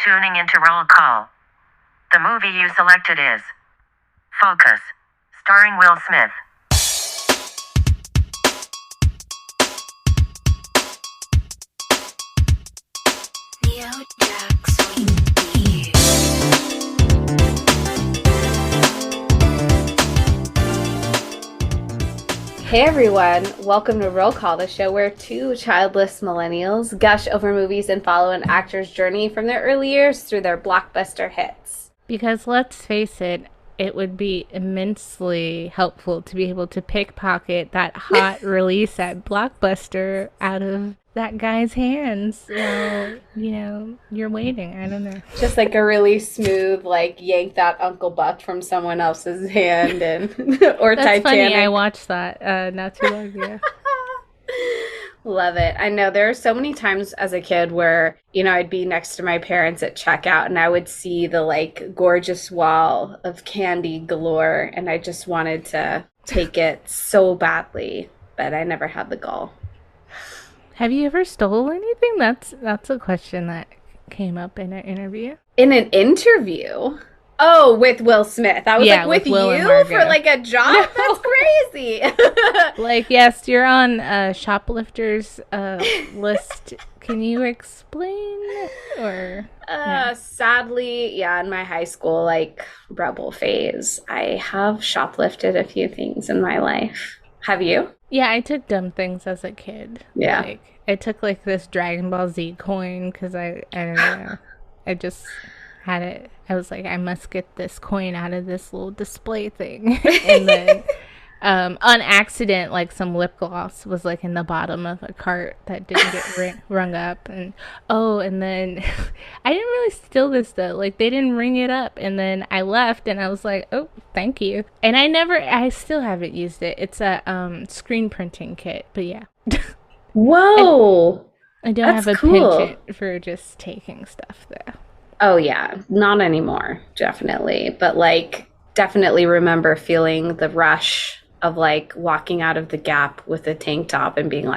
tuning into Roll Call. The movie you selected is Focus, starring Will Smith. Hey everyone, welcome to Roll Call, the show where two childless millennials gush over movies and follow an actor's journey from their early years through their blockbuster hits. Because let's face it, it would be immensely helpful to be able to pickpocket that hot release at Blockbuster out of that guy's hands while, you're waiting. I don't know. Just like a really smooth, yank that Uncle Buck from someone else's hand and or That's Titanic. Funny, I watched that not too long ago. Love it. I know there are so many times as a kid where, I'd be next to my parents at checkout and I would see the gorgeous wall of candy galore and I just wanted to take it so badly, but I never had the gall. Have you ever stole anything? That's a question that came up in an interview. In an interview? Oh, with Will Smith. I was with Will you for a job? No. That's crazy. Yes, you're on Shoplifters list. Can you explain? Or sadly, in my high school rebel phase, I have shoplifted a few things in my life. Have you? Yeah, I took dumb things as a kid. Yeah. I took this Dragon Ball Z coin because I don't know. I just had it. I was like, I must get this coin out of this little display thing. And then on accident, some lip gloss was in the bottom of a cart that didn't get rung up. And then I didn't really steal this though. They didn't ring it up. And then I left and I was like, oh, thank you. And I still haven't used it. It's a screen printing kit, but yeah. Whoa. I don't have a penchant for just taking stuff though. Oh yeah, not anymore, definitely. But definitely remember feeling the rush of walking out of the Gap with a tank top and being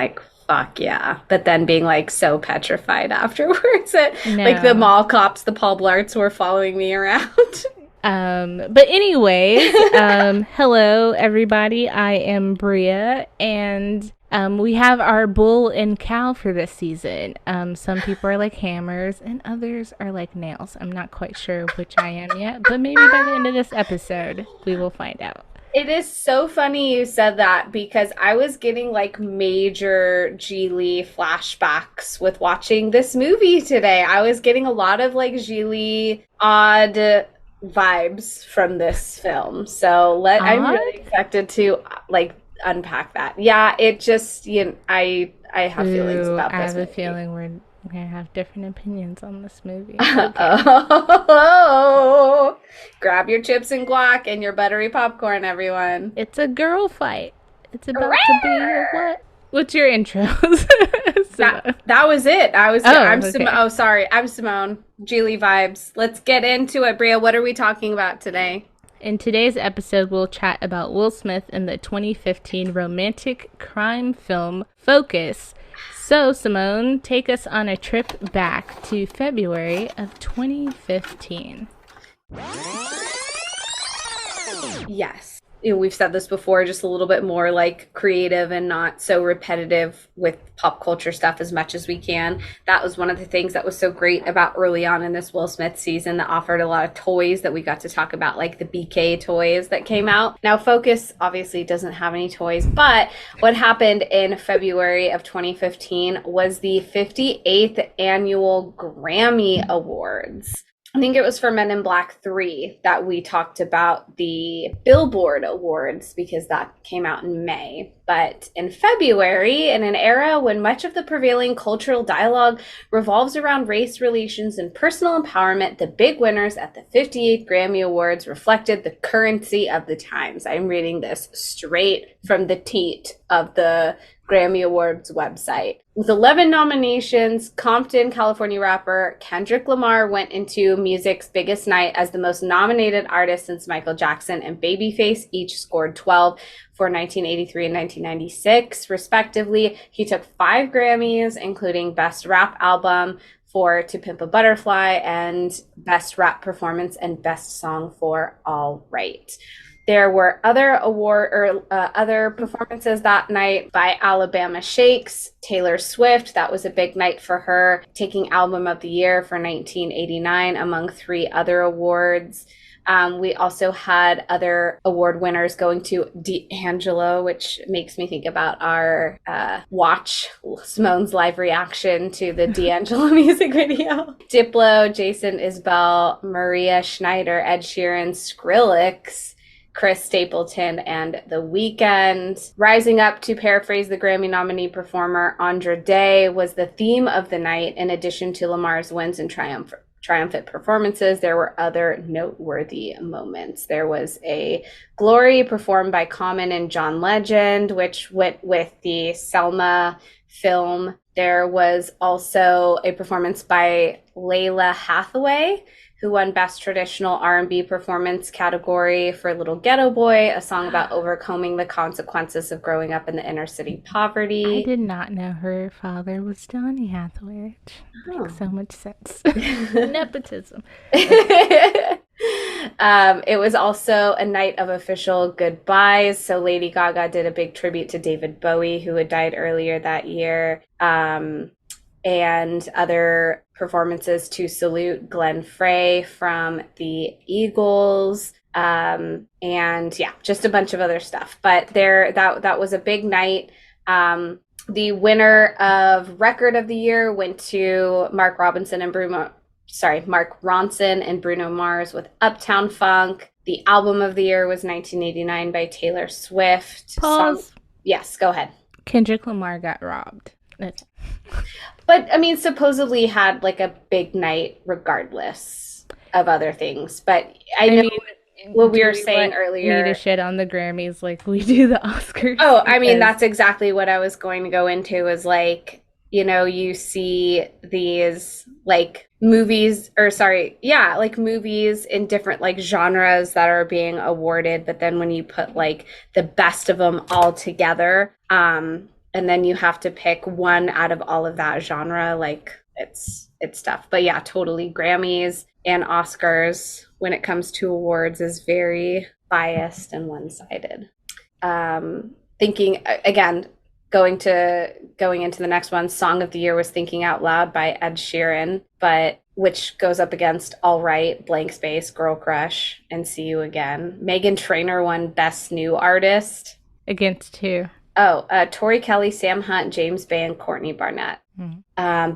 fuck yeah. But then being so petrified afterwards that the mall cops, the Paul Blarts were following me around. But anyways, hello everybody. I am Bria and we have our bull and cow for this season. Some people are hammers and others are nails. I'm not quite sure which I am yet, but maybe by the end of this episode, we will find out. It is so funny you said that because I was getting major Geely flashbacks with watching this movie today. I was getting a lot of Geely odd vibes from this film. So I'm really excited to unpack that. Yeah, it just I have feelings about this. I have movie. A feeling we're gonna have different opinions on this movie. Okay. Oh, grab your chips and guac and your buttery popcorn, everyone. It's a girl fight. It's about to be a what? What's your intro? That was it. Sorry. I'm Simone. Geely vibes. Let's get into it, Bria. What are we talking about today? In today's episode, we'll chat about Will Smith in the 2015 romantic crime film Focus. So, Simone, take us on a trip back to February of 2015. Yes. We've said this before, just a little bit more creative and not so repetitive with pop culture stuff as much as we can. That was one of the things that was so great about early on in this Will Smith season that offered a lot of toys that we got to talk about, the BK toys that came out. Now, Focus obviously doesn't have any toys, but what happened in February of 2015 was the 58th annual Grammy Awards. I think it was for Men in Black 3 that we talked about the Billboard Awards because that came out in May. But in February, in an era when much of the prevailing cultural dialogue revolves around race relations and personal empowerment, the big winners at the 58th Grammy Awards reflected the currency of the times. I'm reading this straight from the teat of the Grammy Awards website. With 11 nominations, Compton, California rapper Kendrick Lamar went into music's biggest night as the most nominated artist since Michael Jackson and Babyface each scored 12 for 1983 and 1996, respectively. He took 5 Grammys, including Best Rap Album, for To Pimp a Butterfly, and Best Rap Performance and Best Song for All Right. There were other performances that night by Alabama Shakes, Taylor Swift. That was a big night for her, taking Album of the Year for 1989 among 3 other awards. We also had other award winners going to D'Angelo, which makes me think about our watch Simone's live reaction to the D'Angelo music video. Diplo, Jason Isbell, Maria Schneider, Ed Sheeran, Skrillex, Chris Stapleton, and The Weeknd. Rising up to paraphrase the Grammy nominee performer Andra Day was the theme of the night. In addition to Lamar's wins and triumphant performances, there were other noteworthy moments. There was a Glory performed by Common and John Legend, which went with the Selma film. There was also a performance by Layla Hathaway, who won Best Traditional R&B Performance category for Little Ghetto Boy, a song about overcoming the consequences of growing up in the inner city poverty. I did not know her father was Donny Hathaway. Makes so much sense. Nepotism. It was also a night of official goodbyes. So Lady Gaga did a big tribute to David Bowie, who had died earlier that year. And other performances to salute Glenn Frey from the Eagles, and yeah, just a bunch of other stuff. But that was a big night. The winner of Record of the Year went to Mark Ronson and Bruno Mars with Uptown Funk. The Album of the Year was 1989 by Taylor Swift. Pause. Yes, go ahead. Kendrick Lamar got robbed. But, I mean, supposedly had, like, a big night regardless of other things. But I know what we were saying earlier. We need to shit on the Grammys like we do the Oscars. Oh, I mean, that's exactly what I was going to go into, is, like, you know, you see these, like, movies in different, like, genres that are being awarded. But then when you put, like, the best of them all together, and then you have to pick one out of all of that genre, like, it's tough. But yeah, totally. Grammys and Oscars, when it comes to awards, is very biased and one-sided. Thinking, again, going into the next one, Song of the Year was Thinking Out Loud by Ed Sheeran, but which goes up against All Right, Blank Space, Girl Crush, and See You Again. Meghan Trainor won Best New Artist. Against who? Tori Kelly, Sam Hunt, James Bay, and Courtney Barnett.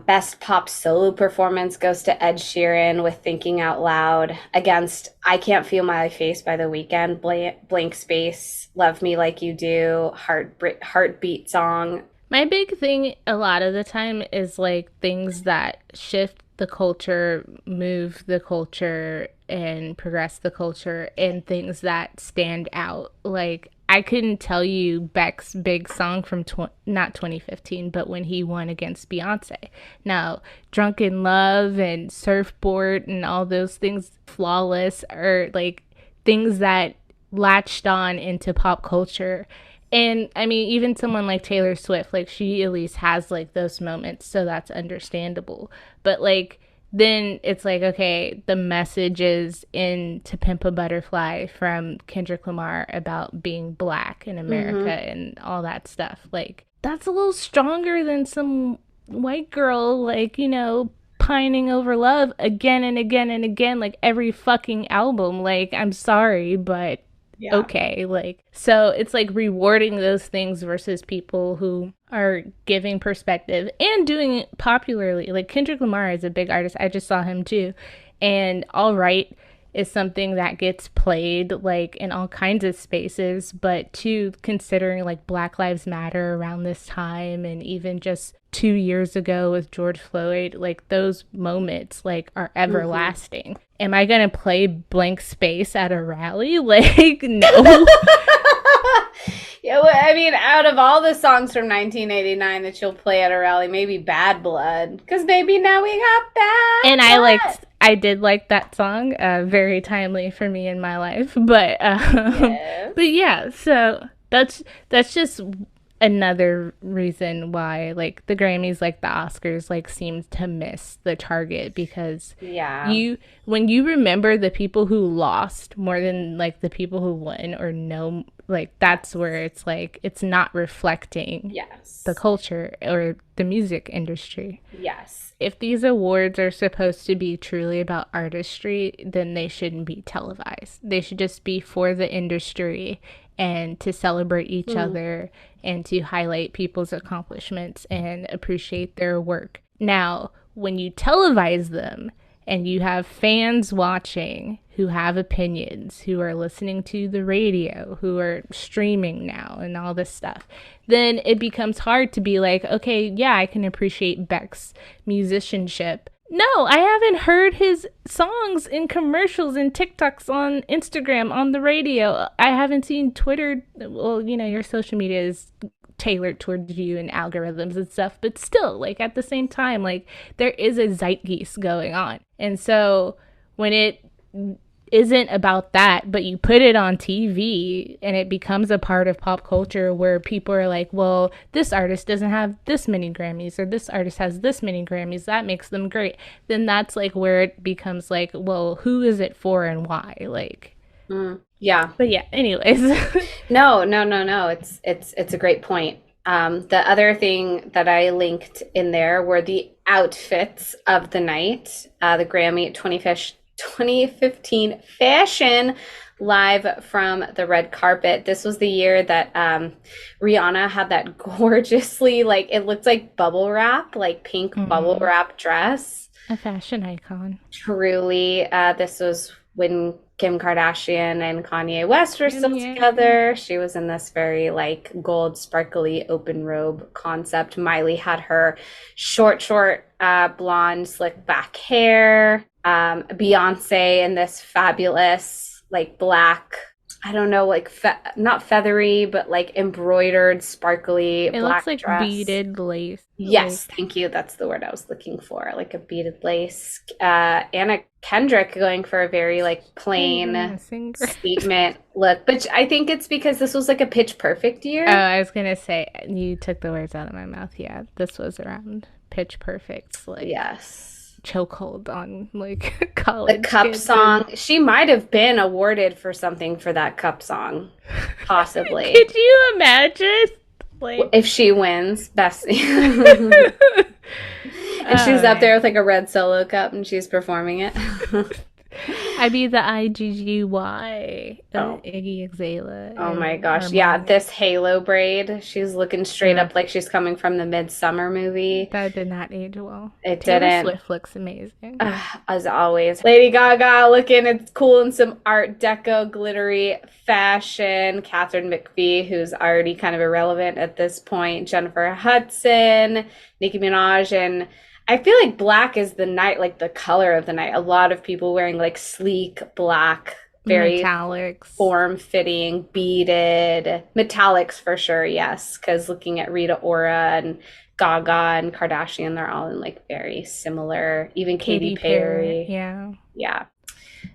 Best Pop Solo Performance goes to Ed Sheeran with Thinking Out Loud against I Can't Feel My Face by The Weeknd, Blank Space, Love Me Like You Do, Heartbeat Song. My big thing a lot of the time is, like, things that shift the culture, move the culture, and progress the culture, and things that stand out. Like, I couldn't tell you Beck's big song from not 2015, but when he won against Beyonce. Now, Drunk in Love and Surfboard and all those things, Flawless, are, like, things that latched on into pop culture. And, I mean, even someone like Taylor Swift, like, she at least has, like, those moments, so that's understandable. But, like, then it's like, okay, the message is in To Pimp a Butterfly from Kendrick Lamar about being black in America and all that stuff. Like, that's a little stronger than some white girl, like, you know, pining over love again and again and again, like, every fucking album. Like, I'm sorry, but yeah. Okay, like, so it's like rewarding those things versus people who are giving perspective and doing it popularly. Like, Kendrick Lamar is a big artist. I just saw him too. And All Right is something that gets played, like, in all kinds of spaces, but too, considering, like, Black Lives Matter around this time, and even just 2 years ago with George Floyd, like, those moments, like, are everlasting. Am I gonna play Blank Space at a rally? Like, no. Yeah, well, I mean, out of all the songs from 1989 that you'll play at a rally, maybe Bad Blood, because maybe now we got Bad And Blood. I did like that song, very timely for me in my life, but yes. But yeah, so that's just another reason why like the Grammys, like the Oscars, like seems to miss the target, because when you remember the people who lost more than like the people who won, or know, like that's where it's like it's not reflecting the culture or the music industry. If these awards are supposed to be truly about artistry, then they shouldn't be televised. They should just be for the industry and to celebrate each other and to highlight people's accomplishments and appreciate their work. Now, when you televise them and you have fans watching who have opinions, who are listening to the radio, who are streaming now and all this stuff, then it becomes hard to be like, okay, yeah, I can appreciate Beck's musicianship. No, I haven't heard his songs in commercials and TikToks on Instagram, on the radio. I haven't seen Twitter. Well, you know, your social media is tailored towards you and algorithms and stuff, but still, like, at the same time, like, there is a zeitgeist going on. And so when it isn't about that, but you put it on TV and it becomes a part of pop culture where people are like, well, this artist doesn't have this many Grammys, or this artist has this many Grammys, that makes them great, then that's like where it becomes like, well, who is it for and why? Like, but yeah, anyways. No, it's a great point. The other thing that I linked in there were the outfits of the night. The Grammy 2015 fashion live from the red carpet. This was the year that Rihanna had that gorgeously, like, it looked like bubble wrap, like pink bubble wrap dress. A fashion icon. Truly. This was when Kim Kardashian and Kanye West were still together. She was in this very like gold sparkly open robe concept. Miley had her short blonde slick back hair. Beyonce in this fabulous like black, I don't know, like not feathery, but like embroidered, sparkly black looks like dress. Beaded lace. Yes, thank you. That's the word I was looking for, like a beaded lace. Anna Kendrick going for a very like plain statement look, but I think it's because this was like a Pitch Perfect year. Oh, I was gonna say, you took the words out of my mouth. Yeah, this was around Pitch Perfect's like chokehold on like college. The Cup song. She might have been awarded for something for that Cup song, possibly. Could you imagine? Like, if she wins best. And she's up there with like a red Solo cup and she's performing it. I'd be the IGGY of Iggy Azalea. Oh my gosh. Yeah, this halo braid. She's looking straight up like she's coming from the Midsummer movie. That did not age well. It Taylor didn't. Swift looks amazing. As always. Lady Gaga looking it's cool in some Art Deco glittery fashion. Catherine McPhee, who's already kind of irrelevant at this point. Jennifer Hudson, Nicki Minaj, and I feel like black is the night, like the color of the night. A lot of people wearing like sleek black, very metallics, form-fitting, beaded metallics for sure. Yes, because looking at Rita Ora and Gaga and Kardashian, they're all in like very similar. Even Katy Perry. Yeah.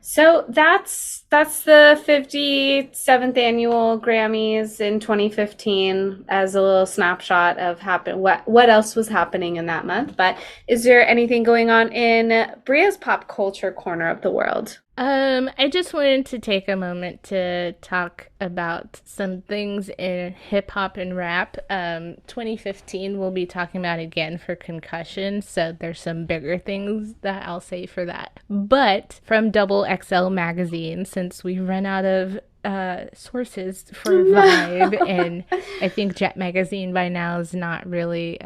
So that's the 57th annual Grammys in 2015 as a little snapshot of what else was happening in that month. But is there anything going on in Bria's pop culture corner of the world? I just wanted to take a moment to talk about some things in hip hop and rap. 2015 we'll be talking about again for Concussion, so there's some bigger things that I'll say for that. But from Double XL magazine, since we run out of sources for Vibe, and I think Jet magazine by now is not really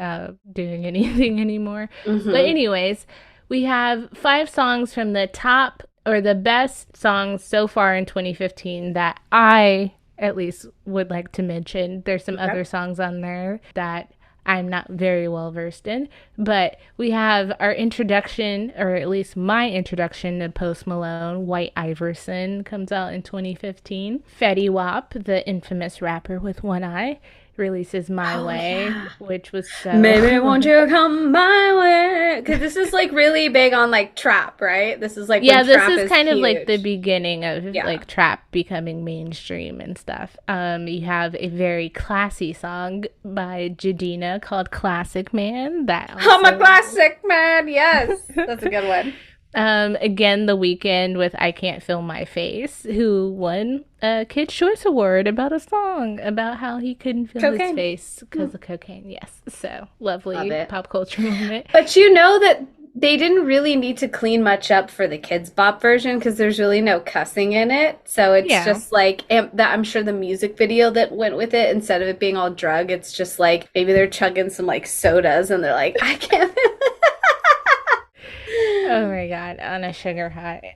doing anything anymore. But anyways, we have 5 songs from the top, or the best songs so far in 2015 that I at least would like to mention. There's some other songs on there that I'm not very well versed in, but we have our introduction, or at least my introduction to Post Malone. White Iverson comes out in 2015. Fetty Wap, the infamous rapper with one eye, releases My Way, which was so... Maybe won't you come my way? Because this is like really big on like trap, right? This is like when this trap is kind of like huge. the beginning of like trap becoming mainstream and stuff. You have a very classy song by Jadina called Classic Man. I'm a classic man. Yes, that's a good one. Again, The Weeknd with I Can't Feel My Face, who won a Kids' Choice Award about a song about how he couldn't feel his face because of cocaine. Yes. So, lovely pop culture moment. But you know that they didn't really need to clean much up for the Kids Bop version because there's really no cussing in it. So it's just like, I'm sure the music video that went with it, instead of it being all drug, it's just like maybe they're chugging some like sodas and they're like, I can't feel Oh my god, on a sugar high.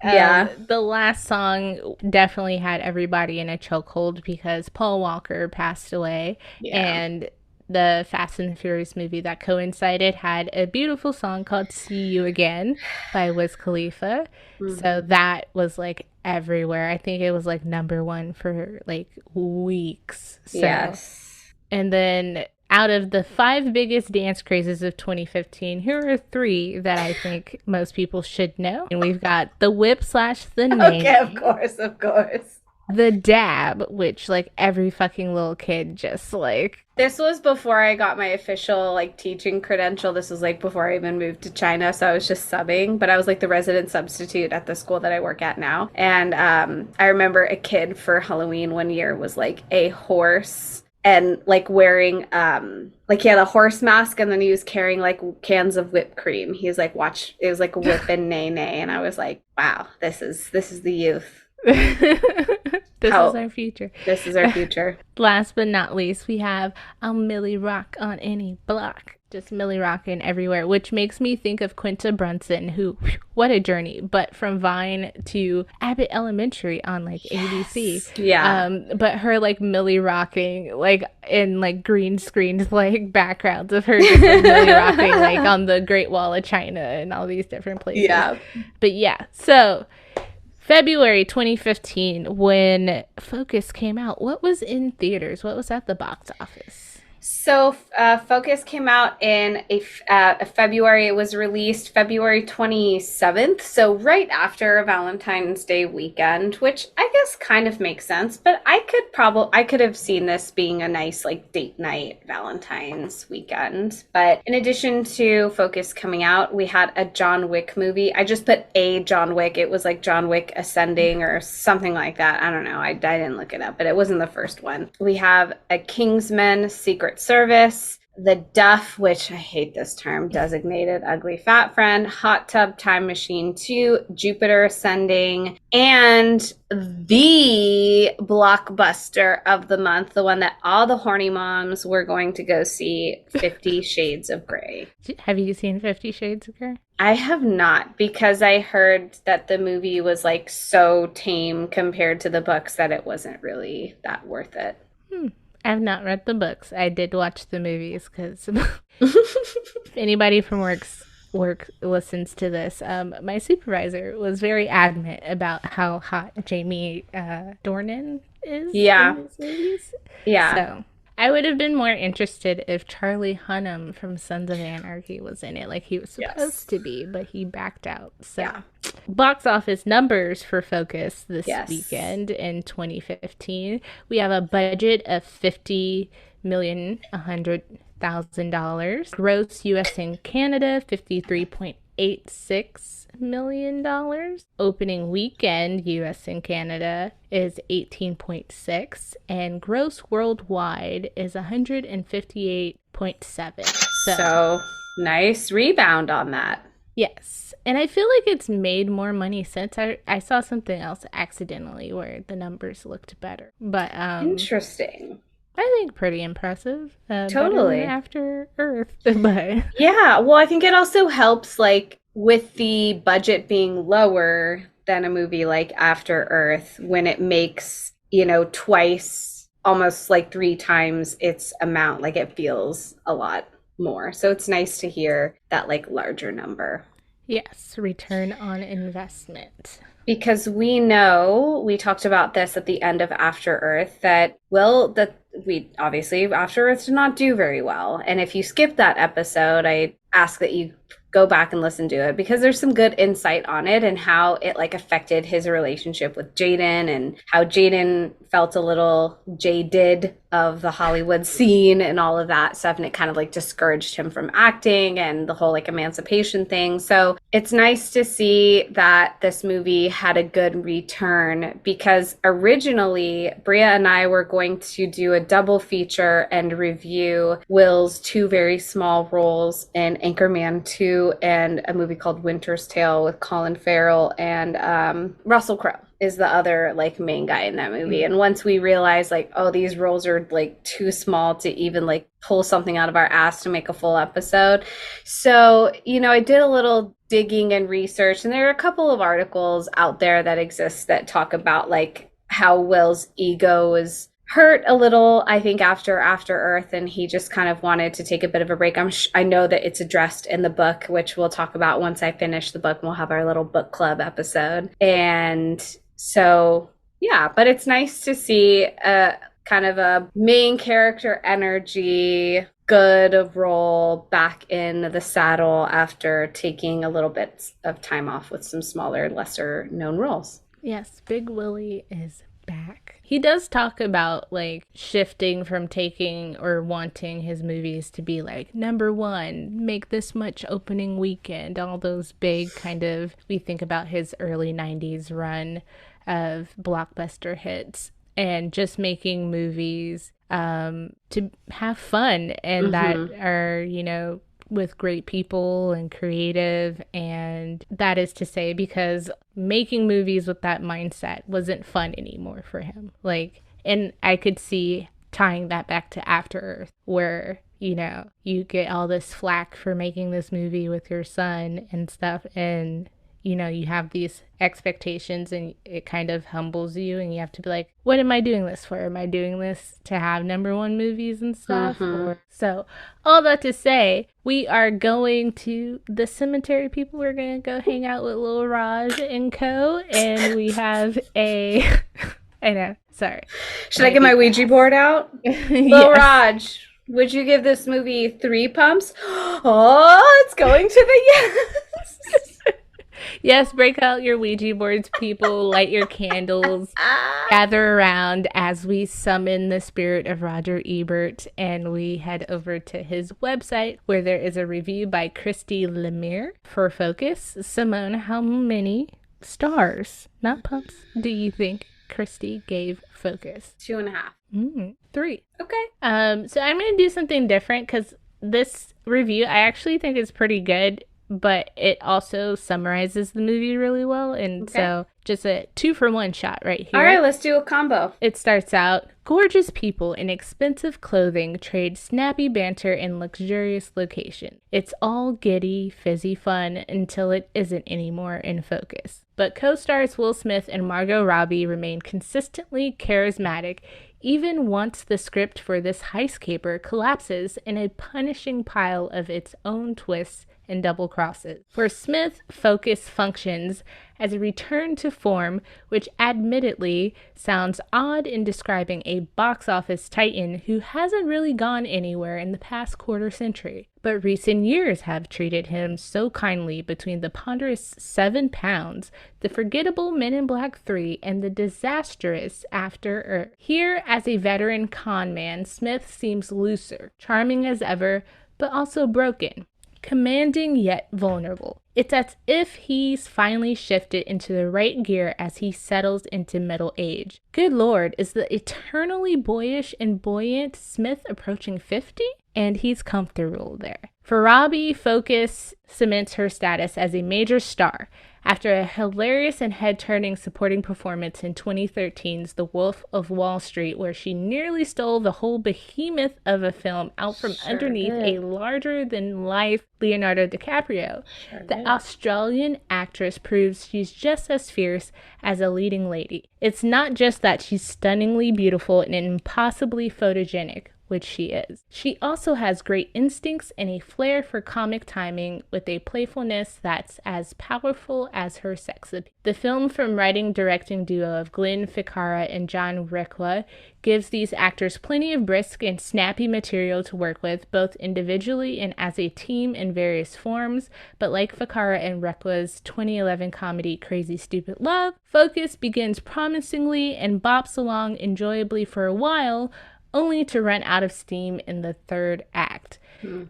The last song definitely had everybody in a chokehold because Paul Walker passed away, and the Fast and the Furious movie that coincided had a beautiful song called See You Again by Wiz Khalifa. So that was like everywhere. I think it was like #1 for like weeks. So. And then out of the 5 biggest dance crazes of 2015, here are 3 that I think most people should know. And we've got the whip / the name. Okay, of course. The dab, which like every fucking little kid just like. This was before I got my official like teaching credential. This was like before I even moved to China, so I was just subbing, but I was like the resident substitute at the school that I work at now. And I remember a kid for Halloween one year was like a horse and like wearing like he had a horse mask, and then he was carrying like cans of whipped cream. He was like, watch, it was like whip and nay nay, and I was like, wow, this is the youth. This is our future. This is our future. Last but not least, we have I'll Millie Rock on any block. Just Millie rocking everywhere, which makes me think of Quinta Brunson, who, what a journey, but from Vine to Abbott Elementary on like ABC. Yeah. But her like Millie rocking, like in like green screens, like backgrounds of her just like, Millie rocking, like on the Great Wall of China and all these different places. Yeah. But yeah, so February 2015, when Focus came out, what was in theaters? What was at the box office? So Focus came out in February. It was released February 27th, so right after Valentine's Day weekend, which I guess kind of makes sense, but I could have seen this being a nice like date night Valentine's weekend. But in addition to Focus coming out, we had a John Wick movie. I just put a John Wick. It was like John Wick Ascending or something like that. I don't know. I didn't look it up, but it wasn't the first one. We have a Kingsman Secret Service, The Duff, which I hate this term, Designated Ugly Fat Friend, Hot Tub Time Machine 2, Jupiter Ascending, and the blockbuster of the month, the one that all the horny moms were going to go see, 50 Shades of Grey. Have you seen 50 Shades of Grey? I have not, because I heard that the movie was like so tame compared to the books that it wasn't really that worth it. I've not read the books. I did watch the movies because if anybody from work listens to this, my supervisor was very adamant about how hot Jamie Dornan is in these movies. Yeah. So I would have been more interested if Charlie Hunnam from Sons of Anarchy was in it, like he was supposed to be, but he backed out. So box office numbers for Focus this weekend in 2015. We have a budget of $50,100,000. Gross U.S. and Canada, $53.86 million. Opening weekend, U.S. and Canada, is 18.6, and gross worldwide is 158.7. So nice rebound on that. Yes. And I feel like it's made more money since. I saw something else accidentally where the numbers looked better. But interesting. I think pretty impressive. Totally. After Earth. But yeah, well, I think it also helps like with the budget being lower than a movie like After Earth, when it makes, twice, almost like 3 times its amount, like it feels a lot more. So it's nice to hear that like larger number. Yes, return on investment. Because we know, we talked about this at the end of After Earth, that the we obviously After Earth did not do very well. And if you skip that episode, I ask that you go back and listen to it, because there's some good insight on it and how it like affected his relationship with Jaden, and how Jaden felt a little jaded of the Hollywood scene and all of that stuff, and it kind of like discouraged him from acting and the whole like emancipation thing. So it's nice to see that this movie had a good return, because originally Bria and I were going to do a double feature and review Will's two very small roles in Anchorman 2 and a movie called Winter's Tale with Colin Farrell, and Russell Crowe is the other like main guy in that movie. And once we realized like, oh, these roles are like too small to even like pull something out of our ass to make a full episode. So, I did a little digging and research, and there are a couple of articles out there that exist that talk about like how Will's ego was hurt a little, I think, after Earth, and he just kind of wanted to take a bit of a break. I know that it's addressed in the book, which we'll talk about once I finish the book, and we'll have our little book club episode. And so, yeah, but it's nice to see a kind of a main character energy, good role back in the saddle after taking a little bit of time off with some smaller, lesser known roles. Yes, Big Willie is back. He does talk about like shifting from taking or wanting his movies to be like number one, make this much opening weekend, all those big kind of, we think about his early 90s run of blockbuster hits, and just making movies to have fun and that are, with great people and creative. And that is to say, because making movies with that mindset wasn't fun anymore for him. Like, and I could see tying that back to After Earth, where, you get all this flack for making this movie with your son and stuff, and you have these expectations, and it kind of humbles you, and you have to be like, what am I doing this for? Am I doing this to have number one movies and stuff? So all that to say, we are going to the cemetery, people. We're going to go hang out with Lil Raj and co. And we have a, I know, sorry. Should I get my Ouija board out? Lil Raj, would you give this movie 3 pumps? Oh, it's going to the yes. Yes, break out your Ouija boards, people. Light your candles. Gather around as we summon the spirit of Roger Ebert, and we head over to his website, where there is a review by Christy Lemire for Focus. Simone, how many stars, not pumps, do you think Christy gave Focus? 2.5. 3. Okay. So I'm going to do something different, because this review, I actually think is pretty good, but it also summarizes the movie really well. And so just a 2-for-1 shot right here. All right, let's do a combo. It starts out, gorgeous people in expensive clothing trade snappy banter in luxurious location. It's all giddy, fizzy fun until it isn't anymore in Focus. But co-stars Will Smith and Margot Robbie remain consistently charismatic, even once the script for this heist caper collapses in a punishing pile of its own twists and double crosses. For Smith, Focus functions as a return to form, which admittedly sounds odd in describing a box office titan who hasn't really gone anywhere in the past quarter century. But recent years have treated him so kindly between the ponderous 7 pounds, the forgettable Men in Black 3, and the disastrous After Earth. Here, as a veteran con man, Smith seems looser, charming as ever, but also broken. Commanding yet vulnerable. It's as if he's finally shifted into the right gear as he settles into middle age. Good Lord, is the eternally boyish and buoyant Smith approaching 50? And he's comfortable there. For Robbie, Focus cements her status as a major star after a hilarious and head-turning supporting performance in 2013's The Wolf of Wall Street, where she nearly stole the whole behemoth of a film out from underneath a larger-than-life Leonardo DiCaprio. The Australian actress proves she's just as fierce as a leading lady. It's not just that she's stunningly beautiful and impossibly photogenic. which she is. She also has great instincts and a flair for comic timing with a playfulness that's as powerful as her sex appeal. The film from writing-directing duo of Glenn Ficarra and John Requa gives these actors plenty of brisk and snappy material to work with, both individually and as a team in various forms, but like Ficarra and Requa's 2011 comedy Crazy Stupid Love, Focus begins promisingly and bops along enjoyably for a while, only to run out of steam in the third act.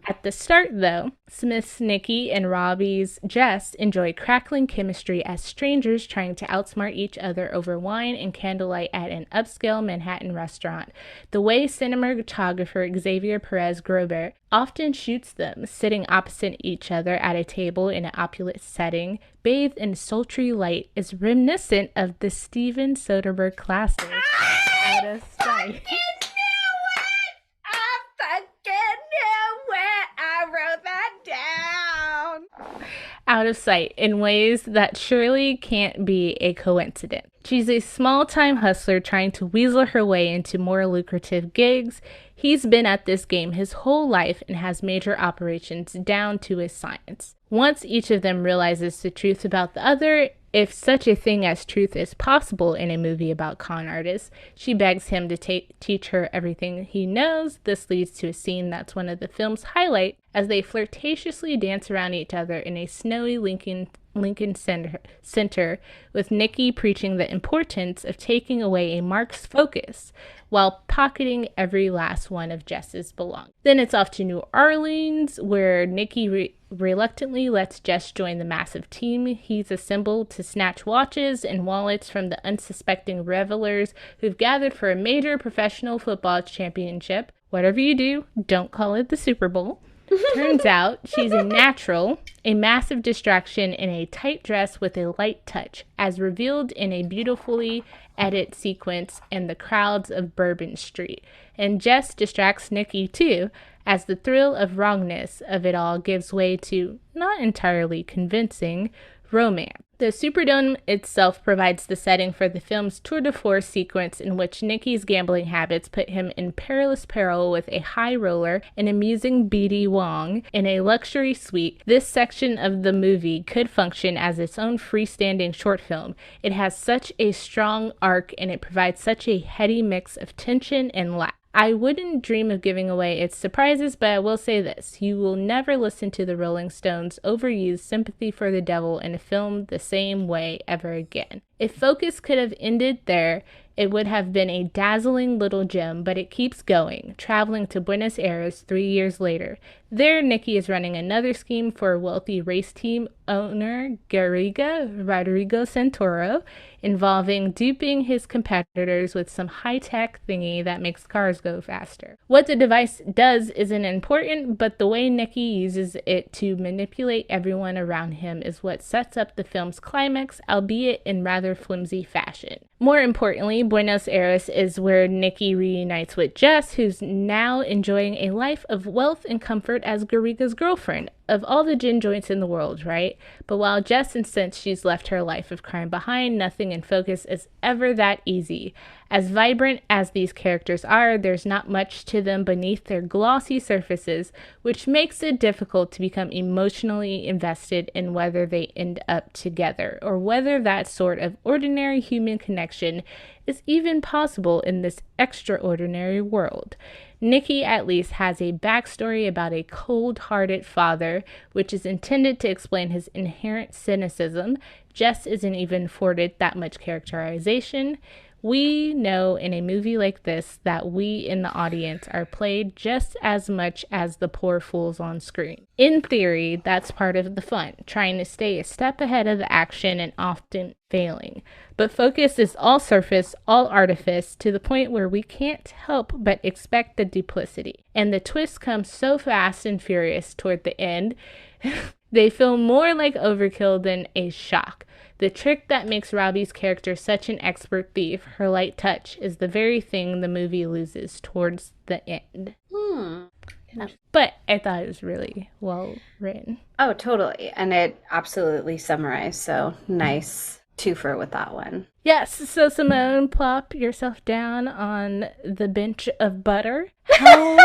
At the start, though, Smith's Nikki and Robbie's Jess enjoy crackling chemistry as strangers trying to outsmart each other over wine and candlelight at an upscale Manhattan restaurant. The way cinematographer Xavier Perez Grobert often shoots them, sitting opposite each other at a table in an opulent setting, bathed in sultry light, is reminiscent of the Steven Soderbergh classic, Out of Sight. I wrote that down. Out of sight in ways that surely can't be a coincidence. She's a small-time hustler trying to weasel her way into more lucrative gigs. He's been at this game his whole life and has major operations down to a science. Once each of them realizes the truth about the other, if such a thing as truth is possible in a movie about con artists, she begs him to teach her everything he knows. This leads to a scene that's one of the film's highlights as they flirtatiously dance around each other in a snowy Lincoln Center, with Nikki preaching the importance of taking away a mark's focus while pocketing every last one of Jess's belongings. Then it's off to New Orleans, where Nikki reluctantly lets Jess join the massive team he's assembled to snatch watches and wallets from the unsuspecting revelers who've gathered for a major professional football championship. Whatever you do, don't call it the Super Bowl. Turns out she's a natural, a massive distraction in a tight dress with a light touch, as revealed in a beautifully edited sequence in the crowds of Bourbon Street. And Jess distracts Nikki too, as the thrill of wrongness of it all gives way to not entirely convincing romance. The Superdome itself provides the setting for the film's tour de force sequence, in which Nikki's gambling habits put him in perilous peril with a high roller and amusing B.D. Wong in a luxury suite. This section of the movie could function as its own freestanding short film. It has such a strong arc and it provides such a heady mix of tension and laugh. I wouldn't dream of giving away its surprises, but I will say this. You will never listen to the Rolling Stones overuse Sympathy for the Devil in a film the same way ever again. If Focus could have ended there, it would have been a dazzling little gem, but it keeps going, traveling to Buenos Aires 3 years later. There, Nikki is running another scheme for wealthy race team owner Gaga, Rodrigo Santoro, involving duping his competitors with some high-tech thingy that makes cars go faster. What the device does isn't important, but the way Nikki uses it to manipulate everyone around him is what sets up the film's climax, albeit in rather flimsy fashion. More importantly, Buenos Aires is where Nikki reunites with Jess, who's now enjoying a life of wealth and comfort as Garriga's girlfriend. Of all the gin joints in the world, right? But while Jess insists she's left her life of crime behind, nothing in Focus is ever that easy. As vibrant as these characters are, there's not much to them beneath their glossy surfaces, which makes it difficult to become emotionally invested in whether they end up together, or whether that sort of ordinary human connection is even possible in this extraordinary world. Nikki at least has a backstory about a cold-hearted father, which is intended to explain his inherent cynicism. Jess isn't even afforded that much characterization. We know in a movie like this that we in the audience are played just as much as the poor fools on screen. In theory, that's part of the fun, trying to stay a step ahead of the action and often failing. But Focus is all surface, all artifice, to the point where we can't help but expect the duplicity. And the twist comes so fast and furious toward the end, they feel more like overkill than a shock. The trick that makes Robbie's character such an expert thief, her light touch, is the very thing the movie loses towards the end. But I thought it was really well written. Oh, totally. And it absolutely summarized. So nice twofer with that one. Yes, so Simone, plop yourself down on the bench of butter. How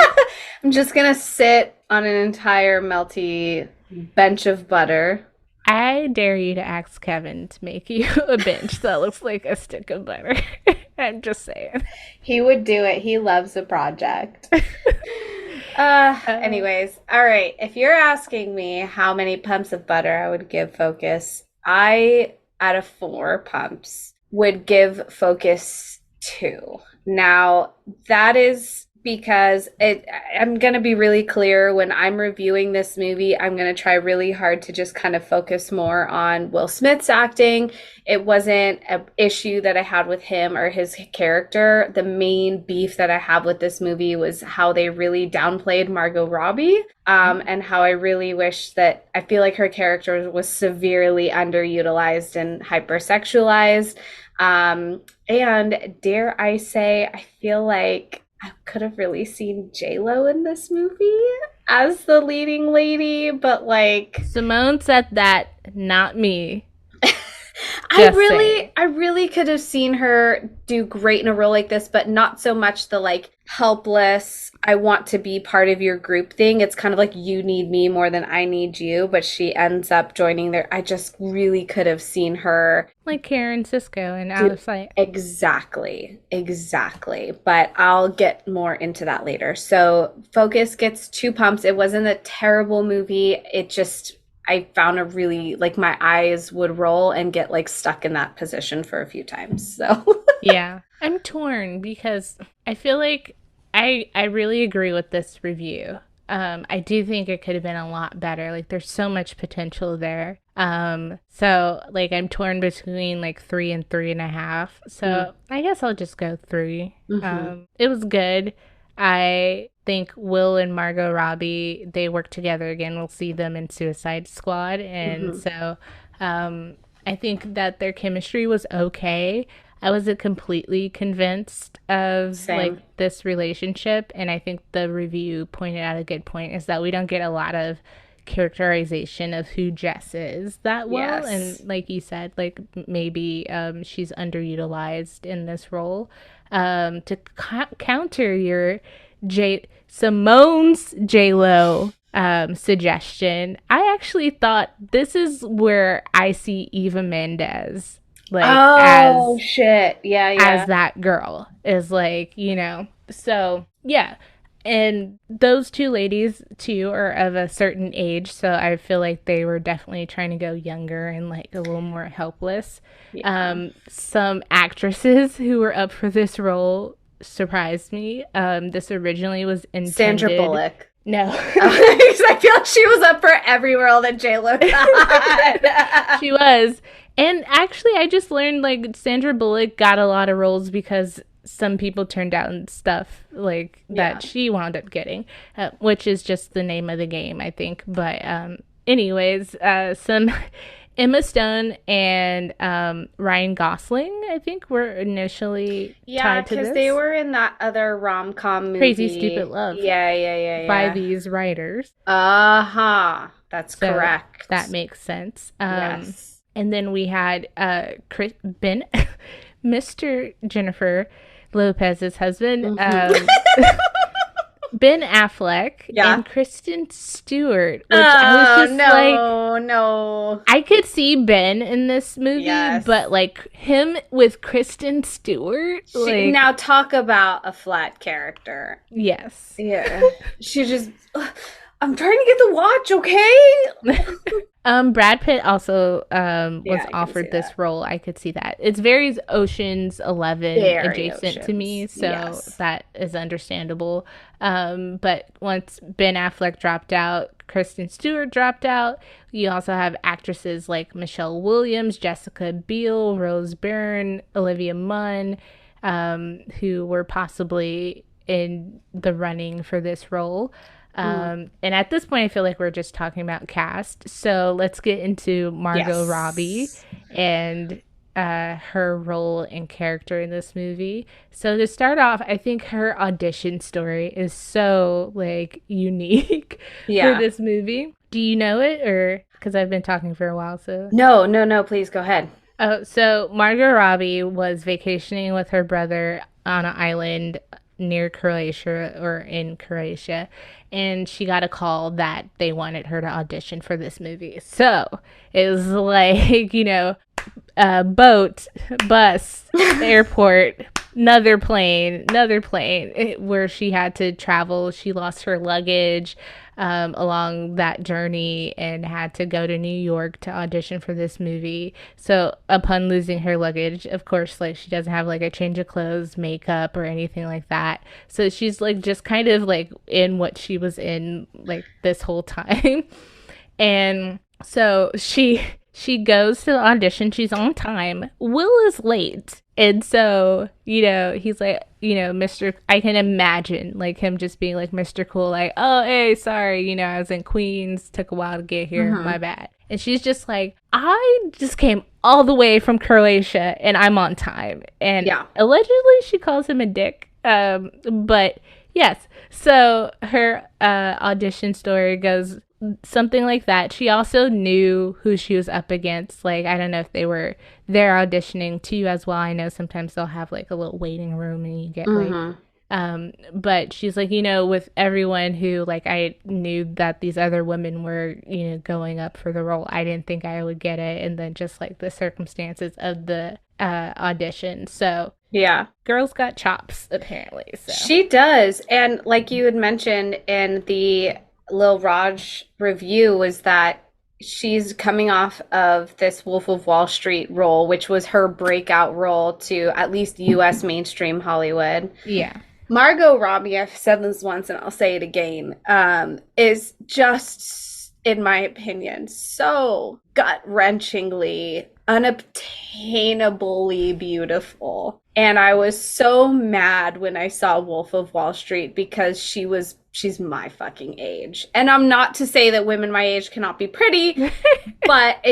I'm just going to sit on an entire melty bench of butter. I dare you to ask Kevin to make you a bench that looks like a stick of butter. I'm just saying. He would do it. He loves a project. Anyways, all right. If you're asking me how many pumps of butter I would give Focus, I, out of 4 pumps, would give Focus 2. Now, that is because I'm going to be really clear when I'm reviewing this movie. I'm going to try really hard to just kind of focus more on Will Smith's acting. It wasn't an issue that I had with him or his character. The main beef that I have with this movie was how they really downplayed Margot Robbie, and how I really wish that I feel like her character was severely underutilized and hypersexualized. And dare I say, I feel like I could have really seen J-Lo in this movie as the leading lady, but like Simone said that, not me. I really could have seen her do great in a role like this, but not so much the like helpless, I want to be part of your group thing. It's kind of like you need me more than I need you, but she ends up joining there. I just really could have seen her like Karen Cisco and Out of Sight. Exactly. But I'll get more into that later. So Focus gets 2 pumps. It wasn't a terrible movie. It just, I found a really, like, my eyes would roll and get like stuck in that position for a few times. So yeah, I'm torn because I feel like I really agree with this review. I do think it could have been a lot better. Like, there's so much potential there. So like I'm torn between like 3 and 3.5. So I guess I'll just go 3. It was good. I think Will and Margot Robbie, they work together again. We'll see them in Suicide Squad. And so I think that their chemistry was okay. I wasn't completely convinced of like this relationship. And I think the review pointed out a good point is that we don't get a lot of characterization of who Jess is that well. Yes. And like you said, like maybe she's underutilized in this role. To counter your Simone's J-Lo suggestion, I actually thought this is where I see Eva Mendes like as that girl is, like, you know. So yeah, and those 2 ladies too are of a certain age, so I feel like they were definitely trying to go younger and like a little more helpless. Some actresses who were up for this role surprised me. This originally was intended... Sandra Bullock. No. Because I feel like she was up for every role that J-Lo got. She was. And actually, I just learned, like, Sandra Bullock got a lot of roles because some people turned down stuff, like, that she wound up getting, which is just the name of the game, I think. But anyways, some... Emma Stone and Ryan Gosling, I think, were initially tied to this. Yeah, because they were in that other rom-com movie. Crazy Stupid Love. Yeah. By these writers. That's so correct. That makes sense. Yes. And then we had Mr. Jennifer Lopez's husband, Ben Affleck, and Kristen Stewart, which I was just no. I could see Ben in this movie, but like him with Kristen Stewart, now talk about a flat character. Yes. Yeah. She just, I'm trying to get the watch, okay? Brad Pitt also was offered this role. I could see that. It's very Ocean's 11 adjacent to me, so that is understandable. But once Ben Affleck dropped out, Kristen Stewart dropped out. You also have actresses like Michelle Williams, Jessica Biel, Rose Byrne, Olivia Munn, who were possibly in the running for this role. And at this point, I feel like we're just talking about cast. So let's get into Margot Robbie and her role and character in this movie. So to start off, I think her audition story is so like unique for this movie. Do you know it, or because I've been talking for a while? So no, please go ahead. Oh, so Margot Robbie was vacationing with her brother on an island near Croatia or in Croatia, and she got a call that they wanted her to audition for this movie. So it was like, boat, bus, airport, another plane, where she had to travel. She lost her luggage along that journey and had to go to New York to audition for this movie. So upon losing her luggage, of course, like she doesn't have like a change of clothes, makeup, or anything like that. So she's like just kind of like in what she was in like this whole time. And so she goes to the audition. She's on time. Will is late. And so, he's like, Mr. I can imagine like him just being like Mr. Cool, like, oh, hey, sorry, I was in Queens, took a while to get here, my bad. And she's just like, I just came all the way from Croatia and I'm on time. And allegedly she calls him a dick. But yes, so her audition story goes something like that. She also knew who she was up against. Like, I don't know if they were there auditioning too as well. I know sometimes they'll have like a little waiting room and you get like but she's like, with everyone who, like, I knew that these other women were, going up for the role. I didn't think I would get it. And then just like the circumstances of the audition. So yeah, girl's got chops apparently. So she does. And like you had mentioned in the Lil Raj review, was that she's coming off of this Wolf of Wall Street role, which was her breakout role to at least US mainstream Hollywood. Yeah. Margot Robbie, I've said this once and I'll say it again, is just, in my opinion, so gut-wrenchingly, unobtainably beautiful. And I was so mad when I saw Wolf of Wall Street because she's my fucking age. And I'm not to say that women my age cannot be pretty, but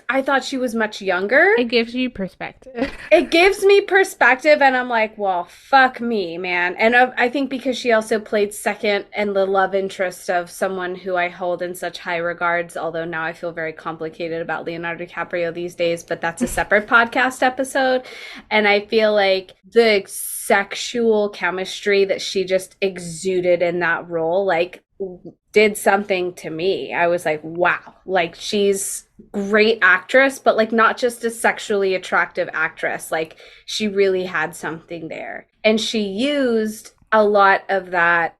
I thought she was much younger. It gives you perspective. It gives me perspective, and I'm like, well, fuck me, man. And I think because she also played second and the love interest of someone who I hold in such high regards, although now I feel very complicated about Leonardo DiCaprio these days, but that's a separate podcast episode. And I feel like the sexual chemistry that she just exuded in that role, like, did something to me. I was like, wow, like, she's great actress, but like not just a sexually attractive actress. Like, she really had something there. And she used a lot of that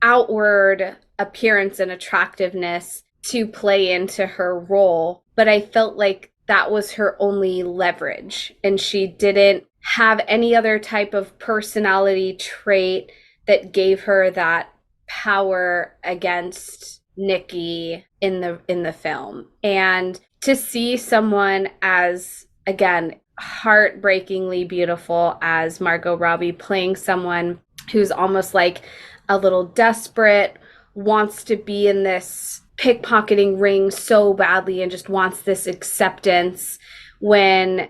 outward appearance and attractiveness to play into her role. But I felt like that was her only leverage. And she didn't have any other type of personality trait that gave her that power against Nikki in the film. And to see someone as, again, heartbreakingly beautiful as Margot Robbie playing someone who's almost like a little desperate, wants to be in this pickpocketing ring so badly and just wants this acceptance and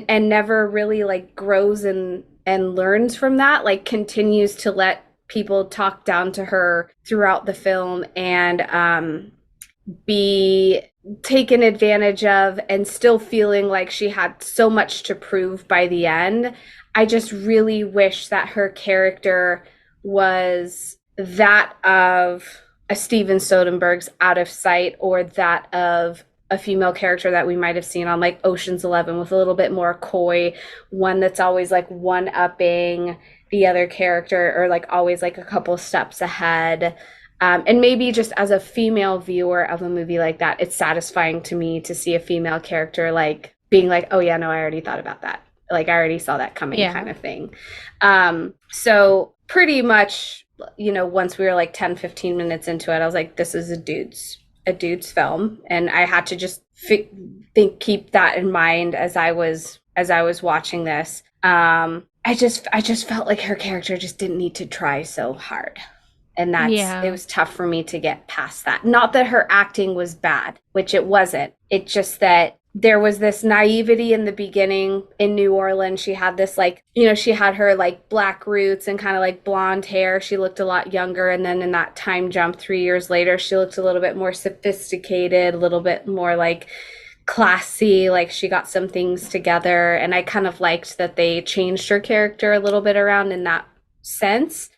never really like grows and learns from that, like continues to let people talk down to her throughout the film and be taken advantage of, and still feeling like she had so much to prove by the end. I just really wish that her character was that of a Steven Soderbergh's Out of Sight, or that of a female character that we might have seen on like Ocean's 11, with a little bit more coy, one that's always like one-upping the other character, or like always like a couple steps ahead. And maybe just as a female viewer of a movie like that, it's satisfying to me to see a female character like being like, oh yeah, no, I already thought about that. Like, I already saw that coming, kind of thing. So pretty much, once we were like 10, 15 minutes into it, I was like, this is a dude's film. And I had to just keep that in mind as I was watching this. I just felt like her character just didn't need to try so hard. And it was tough for me to get past that. Not that her acting was bad, which it wasn't. It's just that there was this naivety in the beginning in New Orleans. She had this like, she had her like black roots and kind of like blonde hair. She looked a lot younger. And then in that time jump 3 years later, she looked a little bit more sophisticated, a little bit more like classy, like she got some things together, and I kind of liked that they changed her character a little bit around in that sense.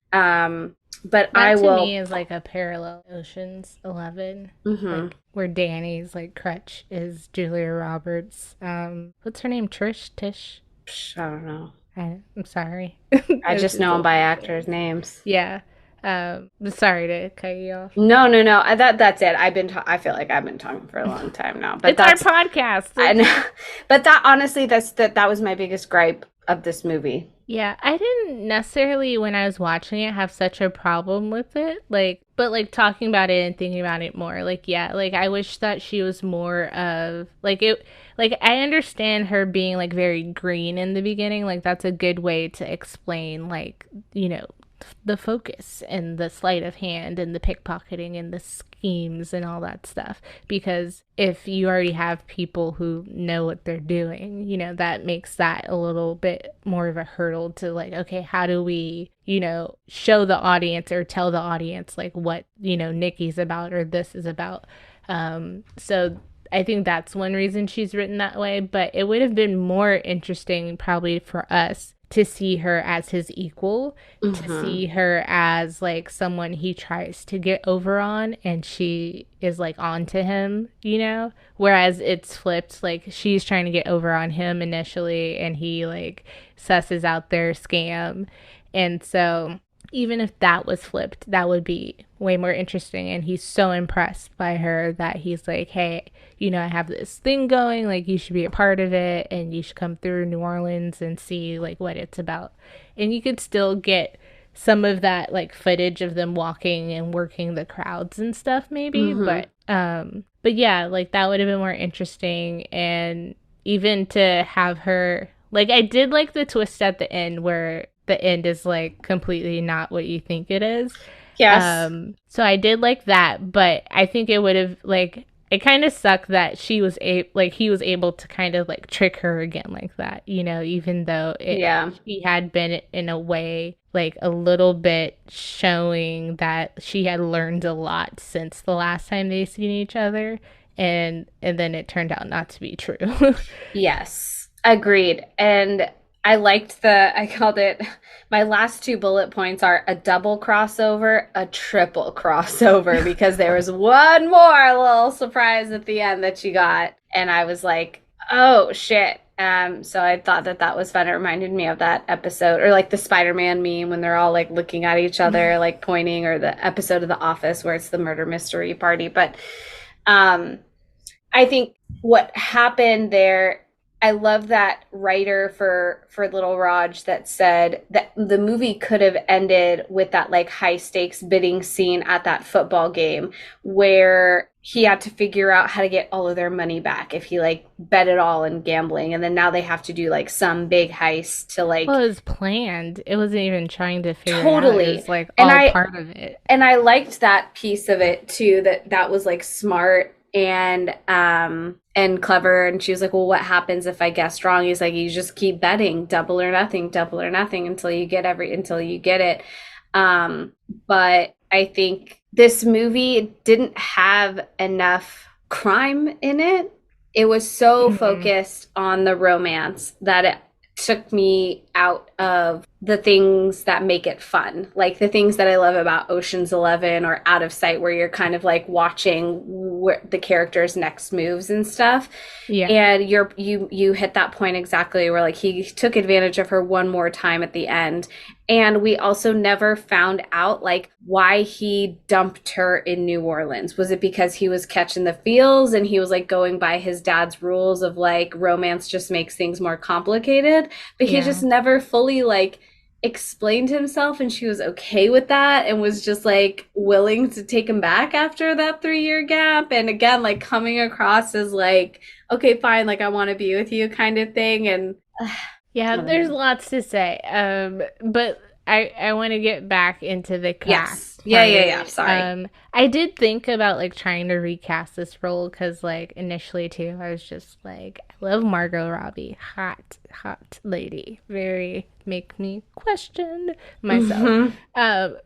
But That I to will. me is like a parallel Ocean's 11, Mhm. like where Danny's like crutch is Julia Roberts. What's her name? Tish. I don't know. I'm sorry. I just know them by actors' names. Yeah. Sorry to cut you off. No. That's it. I feel like I've been talking for a long time now. But it's our podcast. I know. But that honestly, that was my biggest gripe of this movie. Yeah, I didn't necessarily, when I was watching it, have such a problem with it. But talking about it and thinking about it more, I wish that she was more of, I understand her being, very green in the beginning. That's a good way to explain, the focus and the sleight of hand and the pickpocketing and the schemes and all that stuff. Because if you already have people who know what they're doing, that makes that a little bit more of a hurdle to okay, how do we, show the audience or tell the audience what, Nikki's about or this is about. So I think that's one reason she's written that way, but it would have been more interesting probably for us to see her as his equal, to see her as someone he tries to get over on and she is on to him, whereas it's flipped, she's trying to get over on him initially and he susses out their scam. And so even if that was flipped, that would be way more interesting. And he's so impressed by her that he's like, hey, I have this thing going, you should be a part of it and you should come through New Orleans and see what it's about. And you could still get some of that footage of them walking and working the crowds and stuff maybe. But yeah, that would have been more interesting. And even to have her, I did like the twist at the end where the end is completely not what you think it is. Yes. So I did like that, but I think it would have it kind of sucked that she was he was able to kind of trick her again like that, even though she had been in a way a little bit showing that she had learned a lot since the last time they seen each other, and then it turned out not to be true. Yes, agreed. And I called it, my last two bullet points are a double crossover, a triple crossover, because there was one more little surprise at the end that you got. And I was like, oh shit. So I thought that was fun. It reminded me of that episode, or the Spider-Man meme when they're all looking at each other, pointing, or the episode of The Office where it's the murder mystery party. But I think what happened there, I love that writer for Little Raj that said that the movie could have ended with that high stakes bidding scene at that football game where he had to figure out how to get all of their money back if he bet it all in gambling, and then now they have to do some big heist to well, it was planned. It wasn't even trying to figure totally. It was all part of it. And I liked that piece of it too, that was smart and clever. And she was like, well, what happens if I guessed wrong? He's like, you just keep betting, double or nothing until you get it. But I think this movie didn't have enough crime in it. It was so focused on the romance that it took me out of the things that make it fun, the things that I love about Ocean's 11 or Out of Sight, where you're kind of watching where the characters' next moves and stuff. Yeah. And you hit that point exactly where he took advantage of her one more time at the end. And we also never found out why he dumped her in New Orleans. Was it because he was catching the feels and he was going by his dad's rules of romance just makes things more complicated? But he just never fully explained himself, and she was okay with that and was just willing to take him back after that 3-year gap. And again, coming across as okay, fine, I want to be with you kind of thing. And yeah, there's lots to say. But I want to get back into the cast. Yes. Yeah. Sorry. I did think about trying to recast this role because initially too, I was just I love Margot Robbie, hot lady, very make me question myself.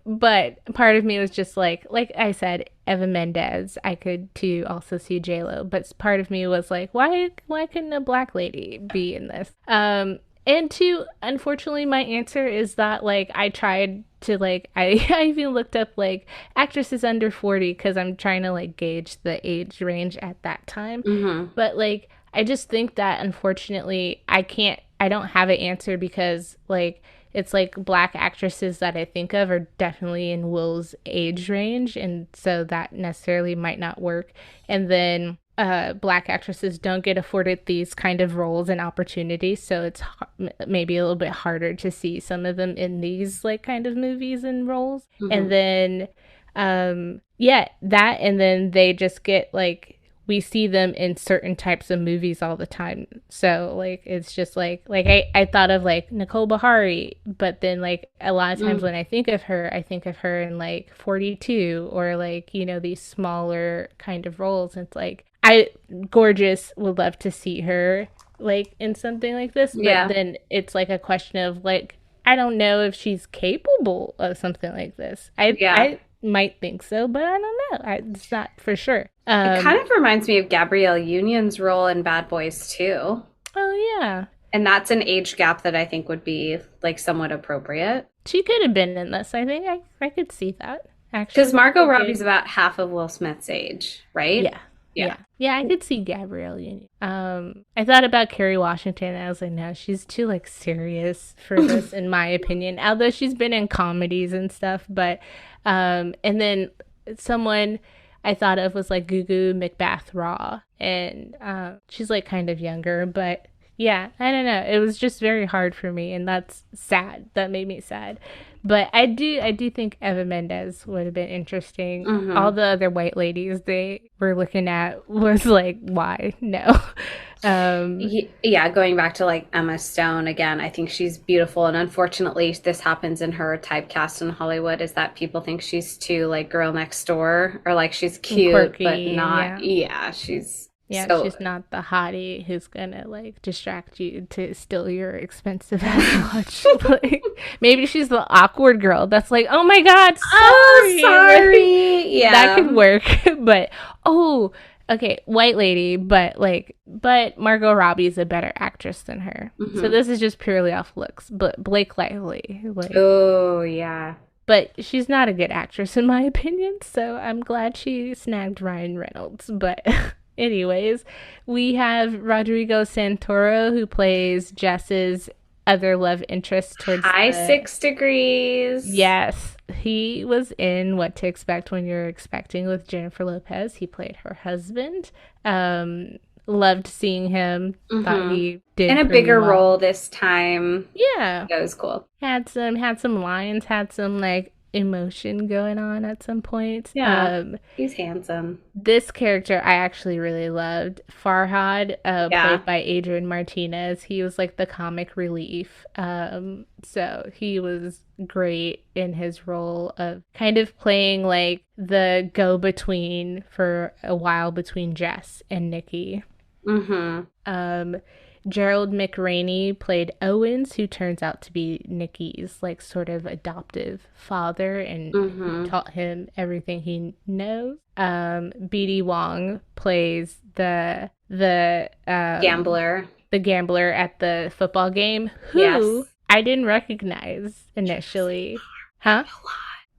But part of me was just like I said, Eva Mendes. I could too also see J-Lo, but part of me was like, why couldn't a black lady be in this? And two, unfortunately, my answer is that like I tried to like I even looked up like actresses under 40 because I'm trying to like gauge the age range at that time. But like I just think that unfortunately I don't have an answer because like it's like black actresses that I think of are definitely in Will's age range, and so that necessarily might not work. And then black actresses don't get afforded these kind of roles and opportunities, so it's maybe a little bit harder to see some of them in these like kind of movies and roles. And then that, and then they just get like, we see them in certain types of movies all the time. So like it's just like I thought of like Nicole Bahari, but then like a lot of times when I think of her in like 42 or like, you know, these smaller kind of roles. It's like gorgeous, would love to see her like in something like this, but then it's like a question of like I don't know if she's capable of something like this. I might think so, but I don't know. It's not for sure. It kind of reminds me of Gabrielle Union's role in Bad Boys too. Oh yeah. And that's an age gap that I think would be like somewhat appropriate. She could have been in this. I think I could see that actually. Because Margot Robbie's about half of Will Smith's age, right? Yeah, I could see Gabrielle Union. I thought about Kerry Washington, and I was like, no, she's too like serious for this, in my opinion. Although she's been in comedies and stuff, but and then someone I thought of was like Gugu McBath-Raw, and she's like kind of younger, but yeah, I don't know. It was just very hard for me, and that's sad. That made me sad. But I do think Eva Mendes would have been interesting. All the other white ladies they were looking at was like, why? No. Yeah, going back to like Emma Stone again, I think she's beautiful, and unfortunately this happens in her typecast in Hollywood, is that people think she's too like girl next door, or like she's cute quirky, but not she's not the hottie who's gonna like distract you to steal your expensive ass watch. Like, maybe she's the awkward girl that's like, oh my god, sorry. Yeah, that could work. But okay, white lady, but Margot Robbie's a better actress than her. So this is just purely off looks. But Blake Lively, but she's not a good actress in my opinion. So I'm glad she snagged Ryan Reynolds. But anyways, we have Rodrigo Santoro, who plays Jess's other love interest towards High 6 Degrees. Yes. He was in What to Expect When You're Expecting with Jennifer Lopez. He played her husband. Loved seeing him. Thought he did in a bigger role this time. Yeah. That was cool. Had some lines, had some like emotion going on at some points. He's handsome. This character I actually really loved. Farhad, played by Adrian Martinez. He was like the comic relief. So he was great in his role of kind of playing like the go-between for a while between Jess and Nikki. Gerald McRaney played Owens, who turns out to be Nikki's like sort of adoptive father, and taught him everything he knows. BD Wong plays the gambler at the football game, who I didn't recognize initially. Huh?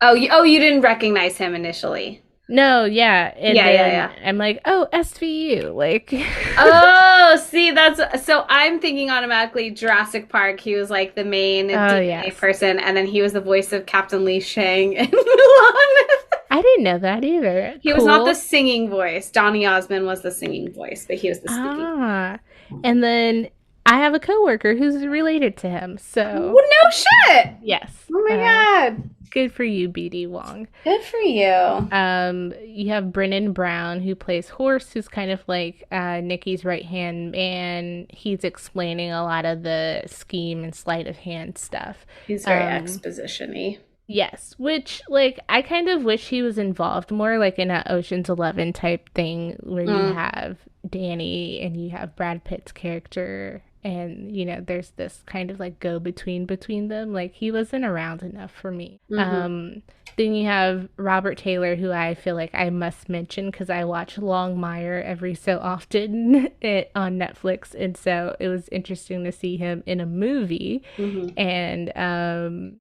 Oh, you didn't recognize him initially. No, yeah. And then I'm like, oh, SVU. Like, oh, see, so I'm thinking automatically Jurassic Park. He was like the main DNA person, and then he was the voice of Captain Lee Shang in Mulan. I didn't know that either. He was not the singing voice. Donny Osmond was the singing voice, but he was the speaking. And then I have a coworker who's related to him. So, well, no shit. Yes. Oh my god. Good for you, BD Wong. Good for you. You have Brennan Brown, who plays Horse, who's kind of like Nikki's right-hand man. He's explaining a lot of the scheme and sleight of hand stuff. He's very exposition-y. Yes, which, like, I kind of wish he was involved more, like, in an Ocean's 11 type thing where you have Danny and you have Brad Pitt's character, and, you know, there's this kind of, like, go-between between them. Like, he wasn't around enough for me. Then you have Robert Taylor, who I feel like I must mention because I watch Longmire every so often on Netflix. And so it was interesting to see him in a movie and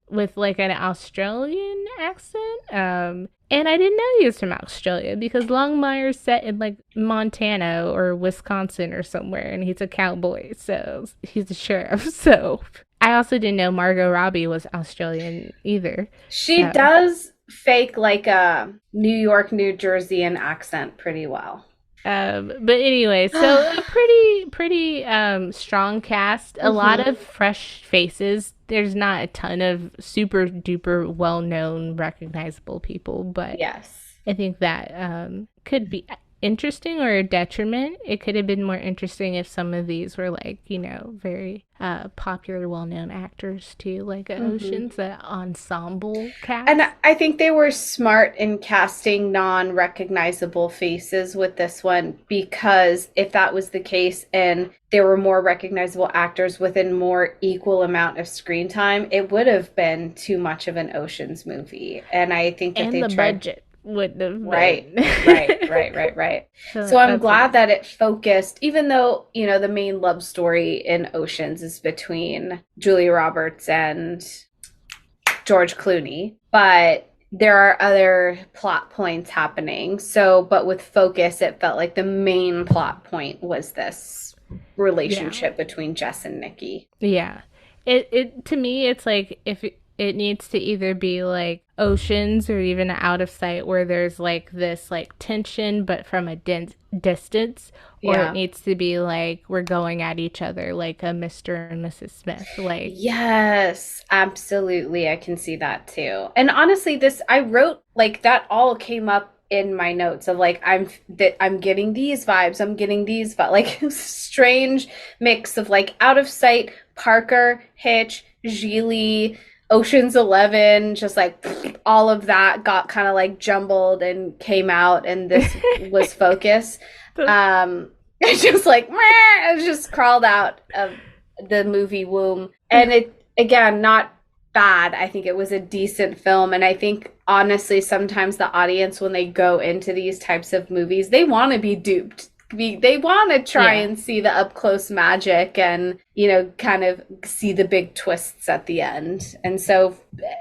with like an Australian accent. And I didn't know he was from Australia because Longmire's set in like Montana or Wisconsin or somewhere, and he's a cowboy, so he's a sheriff. So I also didn't know Margot Robbie was Australian either. She does fake like a New York, New Jerseyan accent pretty well. But anyway, so a pretty strong cast, a lot of fresh faces. There's not a ton of super duper well-known recognizable people, but yes, I think that could be interesting or a detriment. It could have been more interesting if some of these were like, you know, very popular, well-known actors too, like Ocean's, the ensemble cast. And I think they were smart in casting non-recognizable faces with this one, because if that was the case and there were more recognizable actors within more equal amount of screen time, it would have been too much of an Ocean's movie. And I think that they tried budget wouldn't have been. Right. So I'm glad that it focused, even though, you know, the main love story in Oceans is between Julia Roberts and George Clooney, but there are other plot points happening. So, but with Focus, it felt like the main plot point was this relationship between Jess and Nikki. Yeah. It to me, it's like if it needs to either be like Oceans or even Out of Sight, where there's like this like tension but from a distance, or it needs to be like we're going at each other like a Mr. and Mrs. Smith. Like, yes, absolutely, I can see that too. And honestly, I wrote like that all came up in my notes of like I'm getting these vibes, I'm getting these like strange mix of like Out of Sight, Parker, Hitch, Gigli, Ocean's 11, just like all of that got kind of like jumbled and came out, and this was Focus. It's just like it just crawled out of the movie womb, and it again not bad. I think it was a decent film, and I think honestly sometimes the audience, when they go into these types of movies, they want to be duped. They want to try and see the up close magic and, you know, kind of see the big twists at the end. And so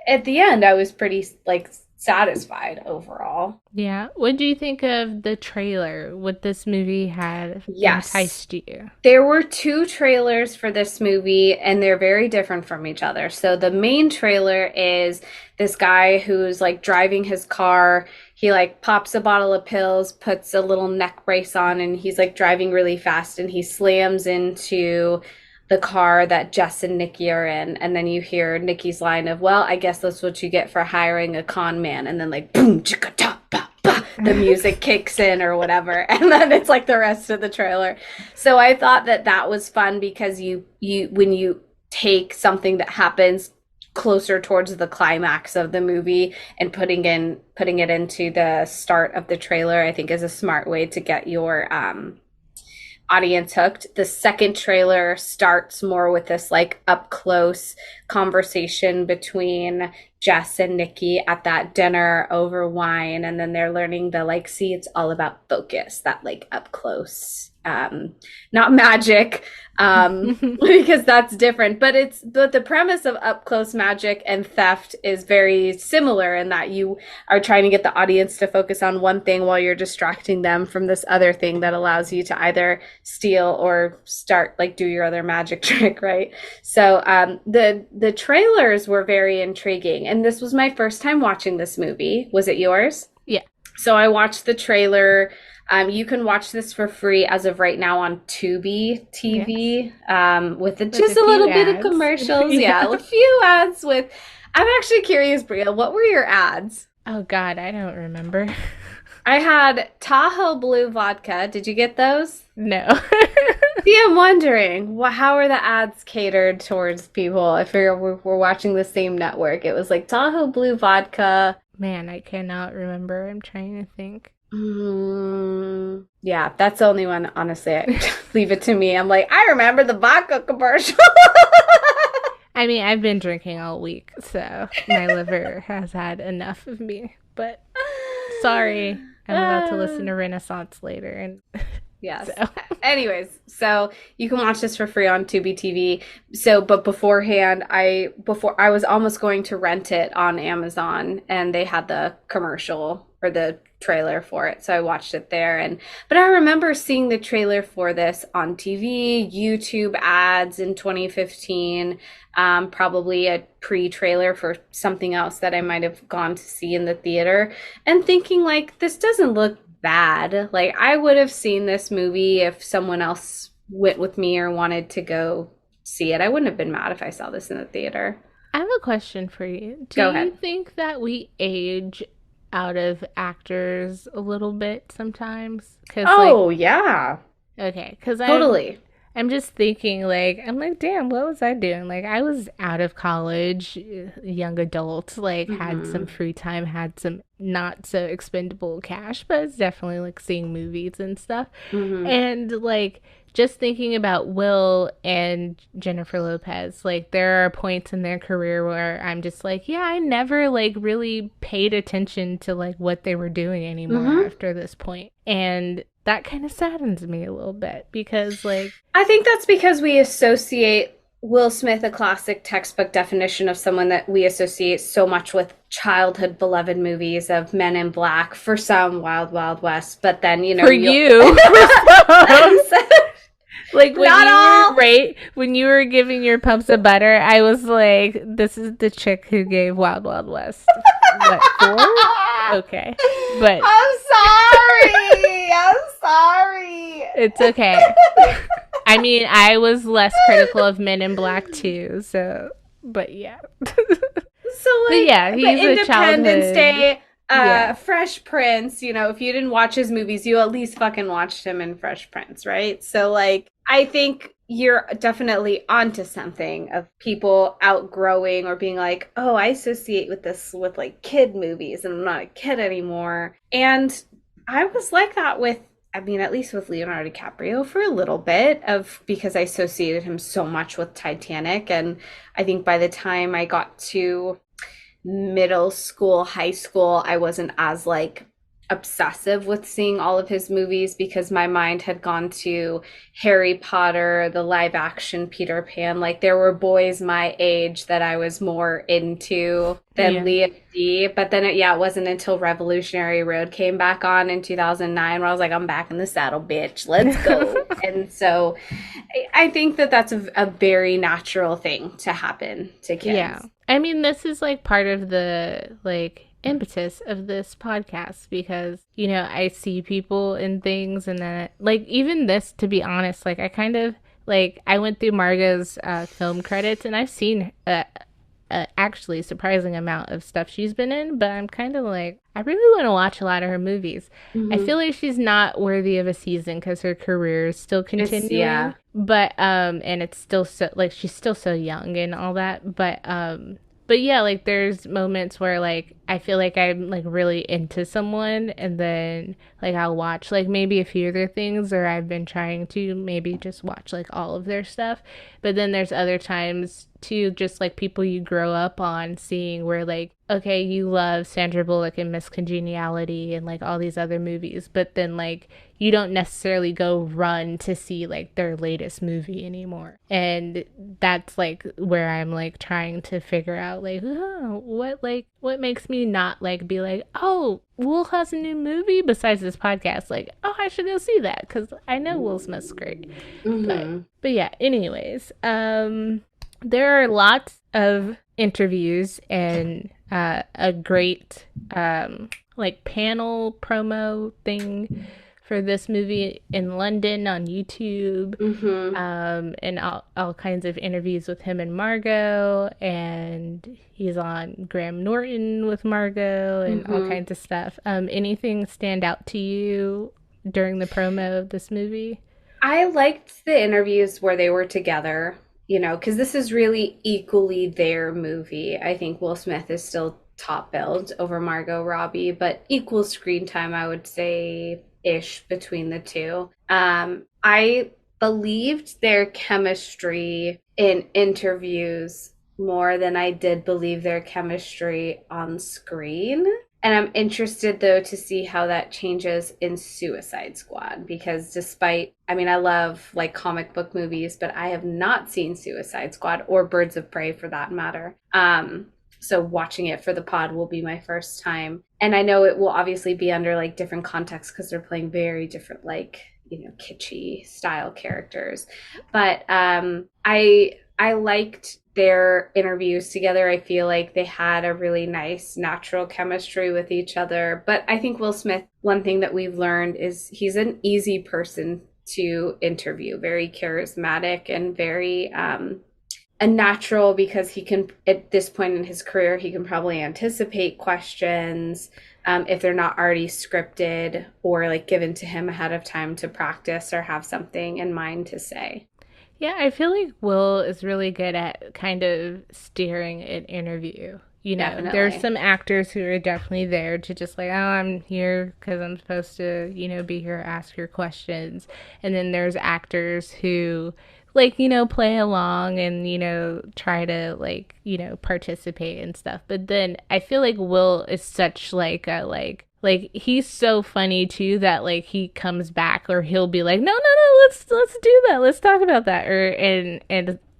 at the end, I was pretty like satisfied overall. Yeah. What do you think of the trailer? What this movie had enticed you? There were 2 trailers for this movie, and they're very different from each other. So the main trailer is this guy who's like driving his car. He like pops a bottle of pills, puts a little neck brace on, and he's like driving really fast, and he slams into the car that Jess and Nikki are in. And then you hear Nikki's line of, well, I guess that's what you get for hiring a con man. And then like, boom, chicka ta ba ba, the music kicks in or whatever. And then it's like the rest of the trailer. So I thought that was fun, because you when you take something that happens closer towards the climax of the movie and putting it into the start of the trailer, I think is a smart way to get your audience hooked. The second trailer starts more with this like up close conversation between Jess and Nikki at that dinner over wine, and then they're learning the like, see, it's all about focus, that like up close, not magic, because that's different, but the premise of up close magic and theft is very similar in that you are trying to get the audience to focus on one thing while you're distracting them from this other thing that allows you to either steal or start like do your other magic trick, right? So the trailers were very intriguing, and this was my first time watching this movie. Was it yours? Yeah. So I watched the trailer. You can watch this for free as of right now on Tubi TV, with just a little bit of commercials. Yeah, a few ads with. I'm actually curious, Bria, what were your ads? Oh God, I don't remember. I had Tahoe Blue vodka. Did you get those? No. See, I'm wondering, how are the ads catered towards people? I figure we're watching the same network. It was like Tahoe Blue vodka. Man, I cannot remember. I'm trying to think. Yeah, that's the only one, honestly. Leave it to me. I'm like, I remember the vodka commercial. I mean, I've been drinking all week, so my liver has had enough of me. But sorry, I'm about to listen to Renaissance later, and Yes. so. Anyways, so you can watch this for free on Tubi TV. So, but beforehand, I was almost going to rent it on Amazon, and they had the commercial or the trailer for it, so I watched it there. But I remember seeing the trailer for this on TV, YouTube ads in 2015, probably a pre-trailer for something else that I might have gone to see in the theater, and thinking like, this doesn't look bad. Like, I would have seen this movie if someone else went with me or wanted to go see it. I wouldn't have been mad if I saw this in the theater. I have a question for you. Go Do you ahead. think that we age out of actors a little bit sometimes? Oh, yeah. Okay, because Totally. I'm just thinking, like, I'm like, damn, what was I doing? Like, I was out of college, young adult, like, had some free time, had some not so expendable cash, but it's definitely like seeing movies and stuff. And like, just thinking about Will and Jennifer Lopez, like, there are points in their career where I'm just like, yeah, I never like really paid attention to like what they were doing anymore after this point. And that kind of saddens me a little bit because, like, I think that's because we associate Will Smith, a classic textbook definition of someone that we associate so much with childhood beloved movies of Men in Black, for some Wild Wild West, but then, you know, for you. Like, when you were giving your pumps of butter, I was like, this is the chick who gave Wild Wild West. What, 4? Okay. But I'm sorry. It's okay. I mean, I was less critical of Men in Black too, so, but yeah. So, like, but yeah, he's a Independence childhood. Day, Fresh Prince, you know, if you didn't watch his movies, you at least fucking watched him in Fresh Prince, right? So, like, I think you're definitely onto something of people outgrowing or being like, oh, I associate with this with like kid movies and I'm not a kid anymore. And I was like that with, I mean, at least with Leonardo DiCaprio for a little bit because I associated him so much with Titanic. And I think by the time I got to middle school, high school, I wasn't as like obsessive with seeing all of his movies because my mind had gone to Harry Potter, the live action Peter Pan. Like, there were boys my age that I was more into than Leah D. But then it wasn't until Revolutionary Road came back on in 2009 where I was like, I'm back in the saddle, bitch. Let's go. And so I think that that's a very natural thing to happen to kids. Yeah. I mean, this is like part of the like impetus of this podcast because, you know, I see people in things and then like even this, to be honest, like I kind of like I went through Margot's film credits and I've seen actually surprising amount of stuff she's been in, but I'm kind of like, I really want to watch a lot of her movies. I feel like she's not worthy of a season because her career is still continuing. But and it's still so like she's still so young and all that, but yeah, like there's moments where like I feel like I'm like really into someone and then like I'll watch like maybe a few of their things, or I've been trying to maybe just watch like all of their stuff. But then there's other times too, just like people you grow up on seeing where like, okay, you love Sandra Bullock and Miss Congeniality and like all these other movies, but then like you don't necessarily go run to see like their latest movie anymore. And that's like where I'm like trying to figure out like, oh, what makes me not like be like, oh, Will has a new movie besides this podcast, like, oh, I should go see that because I know Will Smith's great. But yeah, anyways, there are lots of interviews and a great like panel promo thing for this movie in London on YouTube, and all kinds of interviews with him and Margot, and he's on Graham Norton with Margot and all kinds of stuff. Anything stand out to you during the promo of this movie? I liked the interviews where they were together, you know, because this is really equally their movie. I think Will Smith is still top billed over Margot Robbie, but equal screen time, I would say, ish between the two. I believed their chemistry in interviews more than I did believe their chemistry on screen. And I'm interested, though, to see how that changes in Suicide Squad, because I mean, I love like comic book movies, but I have not seen Suicide Squad or Birds of Prey for that matter. So watching it for the pod will be my first time. And I know it will obviously be under like different contexts because they're playing very different, like, you know, kitschy style characters. But I liked their interviews together. I feel like they had a really nice natural chemistry with each other. But I think Will Smith, one thing that we've learned is he's an easy person to interview, very charismatic and very a natural, because he can, at this point in his career, he can probably anticipate questions if they're not already scripted or like given to him ahead of time to practice or have something in mind to say. Yeah, I feel like Will is really good at kind of steering an interview. You know, Definitely. There's some actors who are definitely there to just like, oh, I'm here because I'm supposed to, you know, be here, ask your questions. And then there's actors who, like, you know, play along and, you know, try to, like, you know, participate and stuff. But then I feel like Will is such like a, like he's so funny too that like he comes back, or he'll be like, no, let's do that, let's talk about that, or and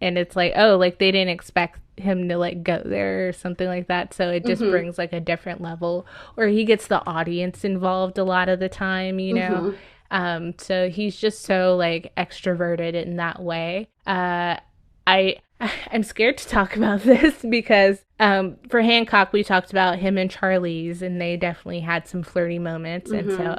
it's like, oh, like they didn't expect him to like go there or something like that, so it just brings like a different level. Or he gets the audience involved a lot of the time, you know. So he's just so like extroverted in that way. I'm scared to talk about this because for Hancock, we talked about him and Charlize, and they definitely had some flirty moments. And so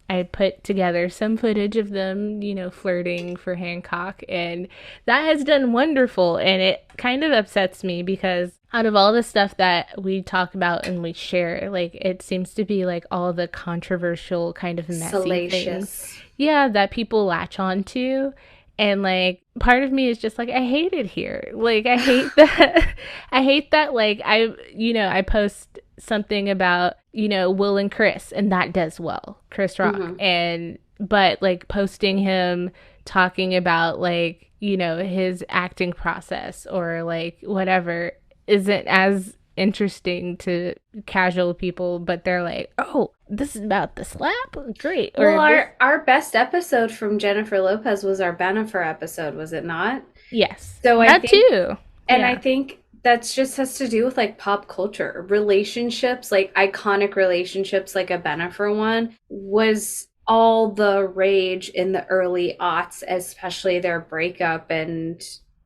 I put together some footage of them, you know, flirting for Hancock, and that has done wonderful. And it kind of upsets me because out of all the stuff that we talk about and we share, like, it seems to be like all the controversial kind of messy things, yeah, that people latch on to. And like part of me is just like, I hate it here. Like I hate that. I hate that. Like I post something about, you know, Will and Chris, and that does well, Chris Rock. But like posting him talking about like, you know, his acting process or like whatever isn't as interesting to casual people, but they're like, oh, this is about the slap? Great. Well, our best episode from Jennifer Lopez was our Bennifer episode, was it not? Yes. So that too. And I think that's just has to do with like pop culture. Relationships, like iconic relationships like a Bennifer one, was all the rage in the early aughts, especially their breakup, and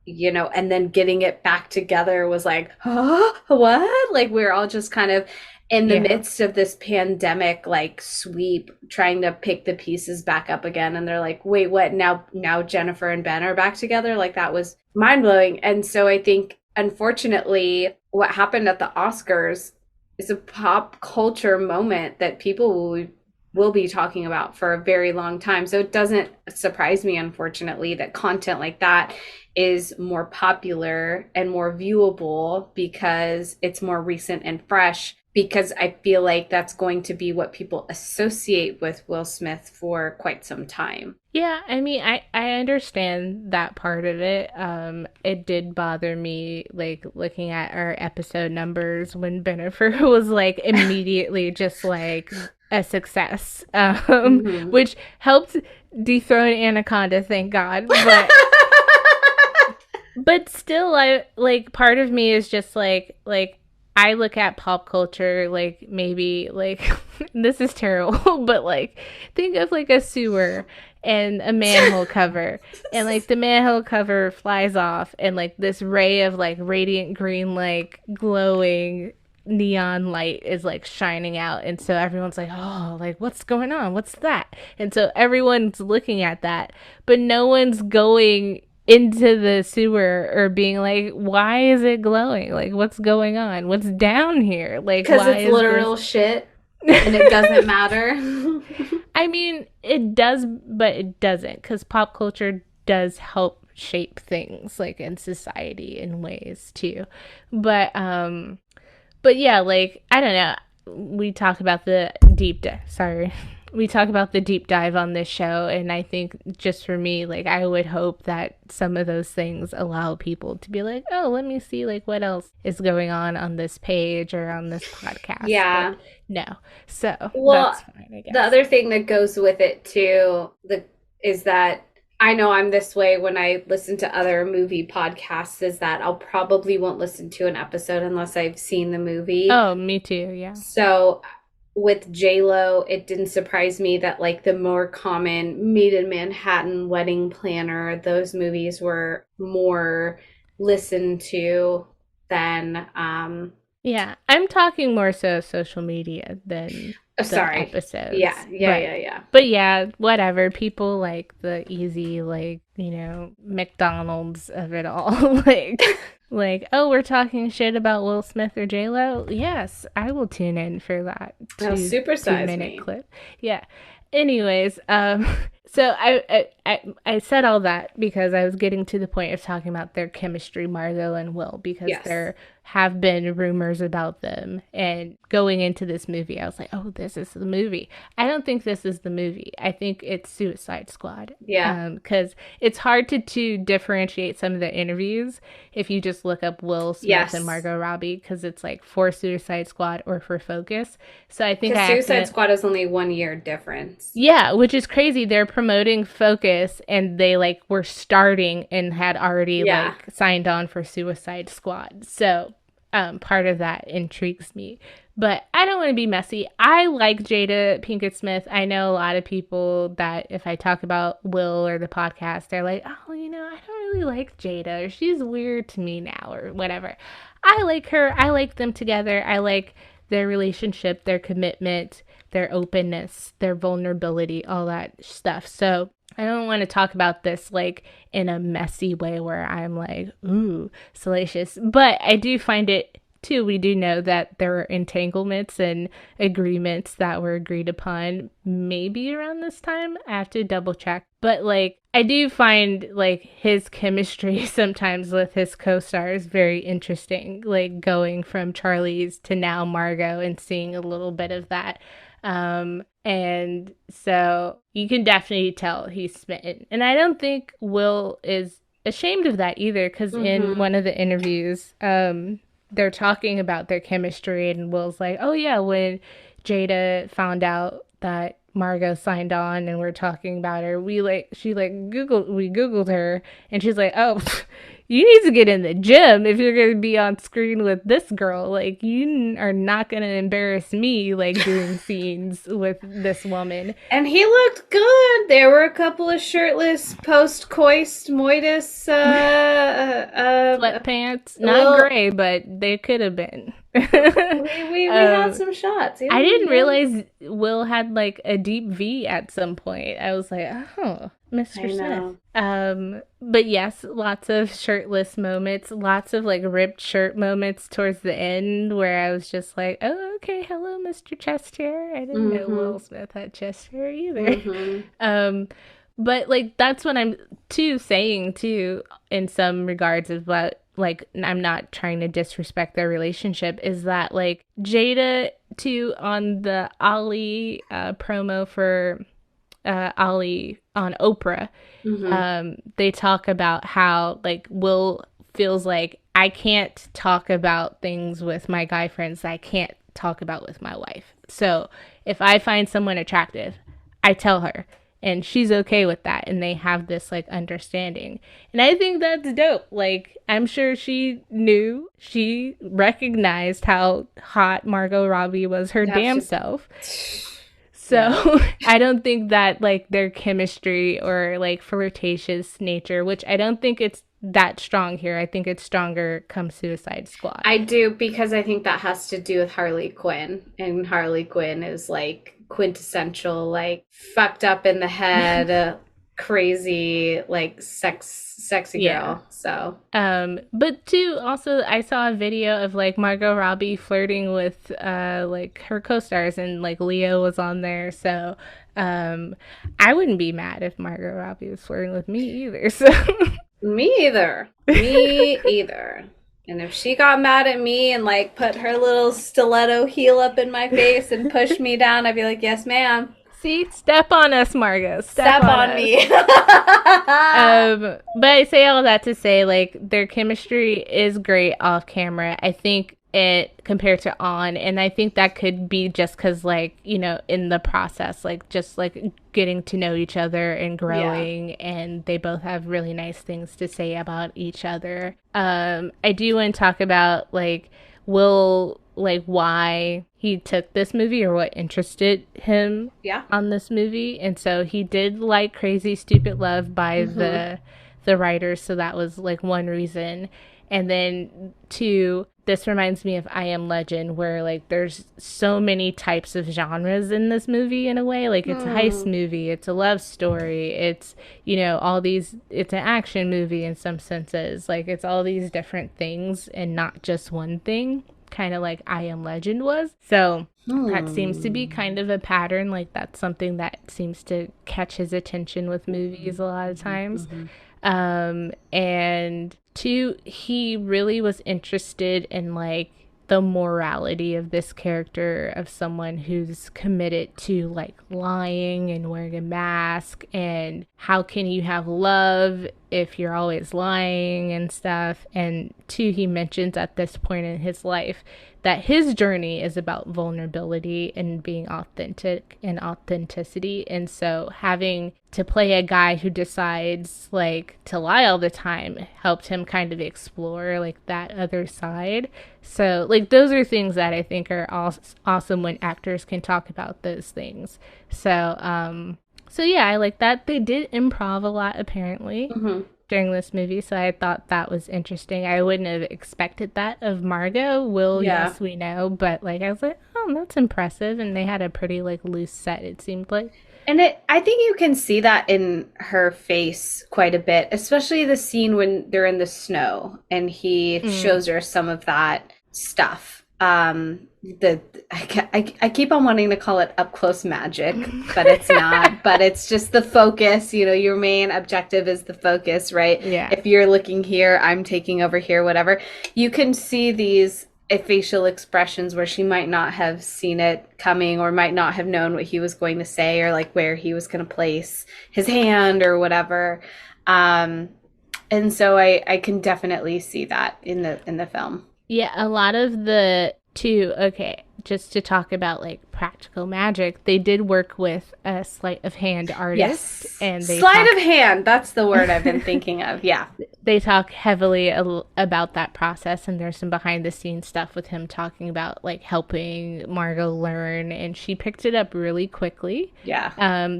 you know, and then getting it back together was like, huh? What? Like we're all just kind of in the midst of this pandemic like sweep, trying to pick the pieces back up again, and they're like, wait, what? Now Jennifer and Ben are back together? Like that was mind-blowing. And so I think unfortunately what happened at the Oscars is a pop culture moment that people will be talking about for a very long time. So it doesn't surprise me, unfortunately, that content like that is more popular and more viewable because it's more recent and fresh, because I feel like that's going to be what people associate with Will Smith for quite some time. Yeah, I mean, I understand that part of it. It did bother me, like, looking at our episode numbers when Bennifer was, like, immediately just, like, a success, which helped dethrone Anaconda, thank God. But still, I, like, part of me is just, like, I look at pop culture, like, maybe, like, this is terrible, but, like, think of, like, a sewer and a manhole cover, and, like, the manhole cover flies off, and, like, this ray of, like, radiant green, like, glowing neon light is, like, shining out, and so everyone's like, oh, like, what's going on? What's that? And so everyone's looking at that, but no one's going into the sewer or being like, why is it glowing? Like, what's going on? What's down here? Like, because it's literal shit and it doesn't matter. I mean, it does, but it doesn't, because pop culture does help shape things, like, in society in ways too. But yeah, like, I don't know. We talk about the we talk about the deep dive on this show, and I think just for me, like, I would hope that some of those things allow people to be like, oh, let me see, like, what else is going on this page or on this podcast. Yeah. But no. So Well, that's fine, I guess. the other thing that goes with it too, is that I know I'm this way when I listen to other movie podcasts, is that I'll probably won't listen to an episode unless I've seen the movie. Oh, me too, yeah. So with J-Lo, it didn't surprise me that like the more common Made in Manhattan, Wedding Planner, those movies were more listened to than yeah, I'm talking more so social media than the episodes. Yeah. But yeah, whatever. People like the easy, like, you know, McDonald's of it all. like, oh, we're talking shit about Will Smith or J-Lo? Yes, I will tune in for that. Super size 2-minute clip. Yeah. Anyways, so I said all that because I was getting to the point of talking about their chemistry, Margot and Will, because there have been rumors about them. And going into this movie, I was like, oh, this is the movie. I don't think this is the movie. I think it's Suicide Squad. Yeah. Because it's hard to differentiate some of the interviews if you just look up Will Smith and Margot Robbie, because it's like for Suicide Squad or for Focus. So I think Suicide Squad is only 1 year difference. Yeah, which is crazy. They're promoting Focus and they like were starting and had already like signed on for Suicide Squad. So part of that intrigues me. But I don't want to be messy. I like Jada Pinkett Smith. I know a lot of people that if I talk about Will or the podcast, they're like, oh, you know, I don't really like Jada, or she's weird to me now, or whatever. I like her. I like them together. I like their relationship, their commitment, their openness, their vulnerability, all that stuff. So I don't want to talk about this like in a messy way where I'm like, ooh, salacious. But I do find it too, we do know that there were entanglements and agreements that were agreed upon maybe around this time. I have to double check. But like, I do find like his chemistry sometimes with his co-stars very interesting, like going from Charlie's to now Margot and seeing a little bit of that. And so you can definitely tell he's smitten. And I don't think Will is ashamed of that either, because in one of the interviews, they're talking about their chemistry, and Will's like, oh yeah, when Jada found out that Margot signed on and we're talking about her, we Googled her, and she's like, oh, you need to get in the gym if you're going to be on screen with this girl. Like, you are not going to embarrass me, like, doing scenes with this woman. And he looked good. There were a couple of shirtless post-coist moitus sweatpants. Not gray, but they could have been. we had some shots. I didn't realize Will had, like, a deep V at some point. I was like, oh, Mr. Smith. But yes, lots of shirtless moments, lots of like ripped shirt moments towards the end where I was just like, oh, okay, hello, Mr. Chest Hair. I didn't know Will Smith had chest hair either. But like, that's what I'm saying too, in some regards, about like, I'm not trying to disrespect their relationship, is that like Jada too, on the Ali promo for Ali on Oprah, they talk about how like Will feels like, I can't talk about things with my guy friends that I can't talk about with my wife. So if I find someone attractive, I tell her, and she's okay with that, and they have this like understanding. And I think that's dope. Like, I'm sure she recognized how hot Margot Robbie was her damn self. So I don't think that like their chemistry or like flirtatious nature, which I don't think it's that strong here. I think it's stronger come Suicide Squad. I do, because I think that has to do with Harley Quinn, and Harley Quinn is like quintessential, like fucked up in the head, crazy, like sexy girl. So but too, also I saw a video of like Margot Robbie flirting with like her co-stars, and like Leo was on there. So I wouldn't be mad if Margot Robbie was flirting with me either. So me either. And if she got mad at me and like put her little stiletto heel up in my face and pushed me down, I'd be like, yes, ma'am. See, step on us, Margot. Step on us. me. But I say all that to say, like, their chemistry is great off camera. I think it compared to on, and I think that could be just because, like, you know, in the process, like, just like getting to know each other and growing, and they both have really nice things to say about each other. I do want to talk about, like, why he took this movie or what interested him on this movie. And so he did like Crazy Stupid Love by the writers, so that was like one reason. And then two, this reminds me of I Am Legend, where like there's so many types of genres in this movie in a way. Like it's a heist movie, it's a love story, it's, you know, all these, it's an action movie in some senses. Like it's all these different things and not just one thing, kind of like I Am Legend was. So that seems to be kind of a pattern. Like that's something that seems to catch his attention with movies a lot of times. And two, he really was interested in like the morality of this character, of someone who's committed to like lying and wearing a mask, and how can you have love if you're always lying and stuff. And two, he mentions at this point in his life that his journey is about vulnerability and being authentic and authenticity. And so having to play a guy who decides like to lie all the time helped him kind of explore like that other side. So like those are things that I think are awesome when actors can talk about those things. So yeah, I like that. They did improv a lot apparently during this movie, so I thought that was interesting. I wouldn't have expected that of Margot. Yes, we know, but like I was like, oh, that's impressive. And they had a pretty like loose set, it seemed like. And I think you can see that in her face quite a bit, especially the scene when they're in the snow and he shows her some of that stuff. I keep on wanting to call it up close magic, but it's not. But it's just the focus. You know, your main objective is the focus, right? Yeah. If you're looking here, I'm taking over here, whatever. You can see these facial expressions where she might not have seen it coming, or might not have known what he was going to say, or like where he was going to place his hand or whatever. And so I can definitely see that in the film. Yeah, a lot of the just to talk about like practical magic, they did work with a sleight of hand artist. Yes. And they sleight of hand, that's the word I've been thinking of. Yeah. They talk heavily about that process, and there's some behind the scenes stuff with him talking about like helping Margot learn, and she picked it up really quickly. Yeah.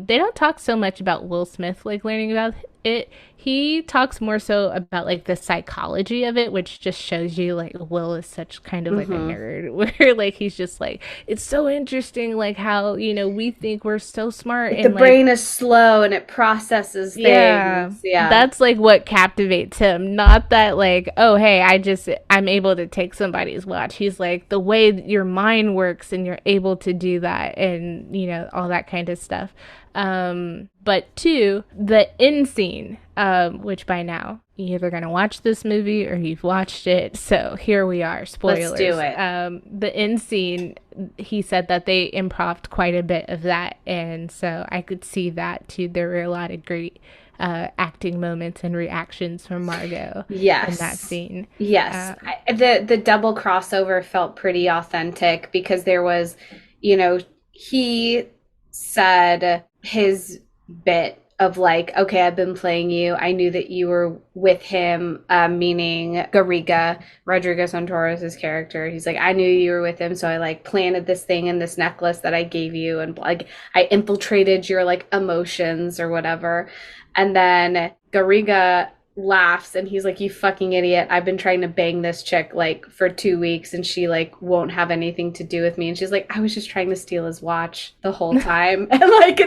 They don't talk so much about Will Smith like learning about it. He talks more so about like the psychology of it, which just shows you like Will is such kind of like a nerd, where like he's just like, it's so interesting like how, you know, we think we're so smart, and the brain is slow and it processes things. Yeah, that's like what captivates him, not that like, oh hey, I'm able to take somebody's watch. He's like, the way your mind works and you're able to do that, and you know, all that kind of stuff. But two, the end scene, which by now you're either going to watch this movie or you've watched it. So here we are. Spoilers. Let's do it. The end scene, he said that they improv'd quite a bit of that. And so I could see that too. There were a lot of great acting moments and reactions from Margot in that scene. Yes. The double crossover felt pretty authentic, because there was, you know, he said his bit of like, okay, I've been playing you. I knew that you were with him, meaning Garriga, Rodrigo Santoro is his character. He's like, I knew you were with him, so I like planted this thing in this necklace that I gave you, and like I infiltrated your like emotions or whatever. And then Garriga laughs and he's like, you fucking idiot, I've been trying to bang this chick like for 2 weeks and she like won't have anything to do with me. And she's like, I was just trying to steal his watch the whole time. And like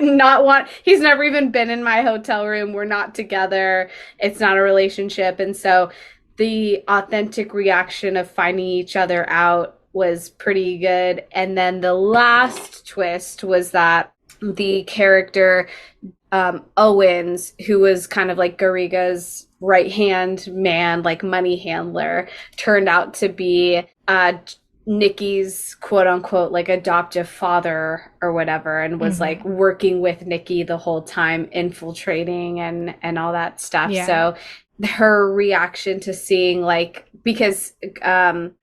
he's never even been in my hotel room, we're not together, it's not a relationship. And so the authentic reaction of finding each other out was pretty good. And then the last twist was that the character Owens, who was kind of like Garriga's right hand man, like money handler, turned out to be Nikki's quote unquote like adoptive father or whatever, and was like working with Nikki the whole time, infiltrating and all that stuff. Yeah. So her reaction to seeing, like, because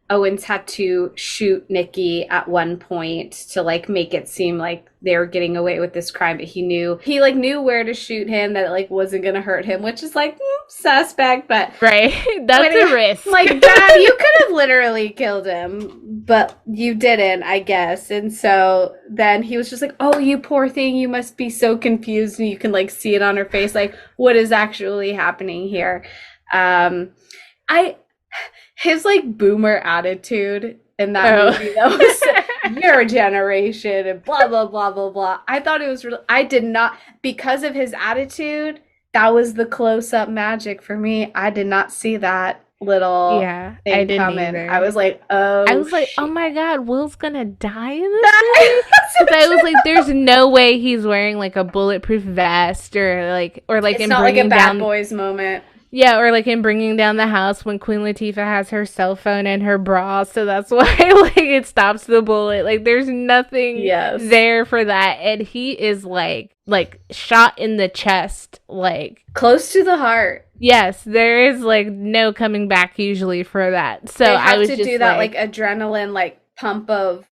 Owens had to shoot Nikki at one point to like make it seem like they were getting away with this crime, but he knew where to shoot him, that it like wasn't gonna hurt him, which is like suspect, but right. That's a risk. Like, Dad, you could have literally killed him, but you didn't, I guess. And so then he was just like, oh, you poor thing, you must be so confused, and you can like see it on her face, like, what is actually happening here? His like boomer attitude in that movie, that was your generation and blah blah blah blah blah. I thought it was really, I did not, because of his attitude, that was the close-up magic for me. I did not see that little I thing didn't coming. either. I was like, oh my god, Will's gonna die in this movie? Because I was like, there's no way he's wearing like a bulletproof vest or like it's in not like a bringing Bad down Boys moment. Yeah, or like in bringing down the house when Queen Latifah has her cell phone and her bra, so that's why like it stops the bullet. Like there's nothing there for that, and he is like shot in the chest, like close to the heart. Yes, there is like no coming back usually for that. So I was to just do that like adrenaline like pump of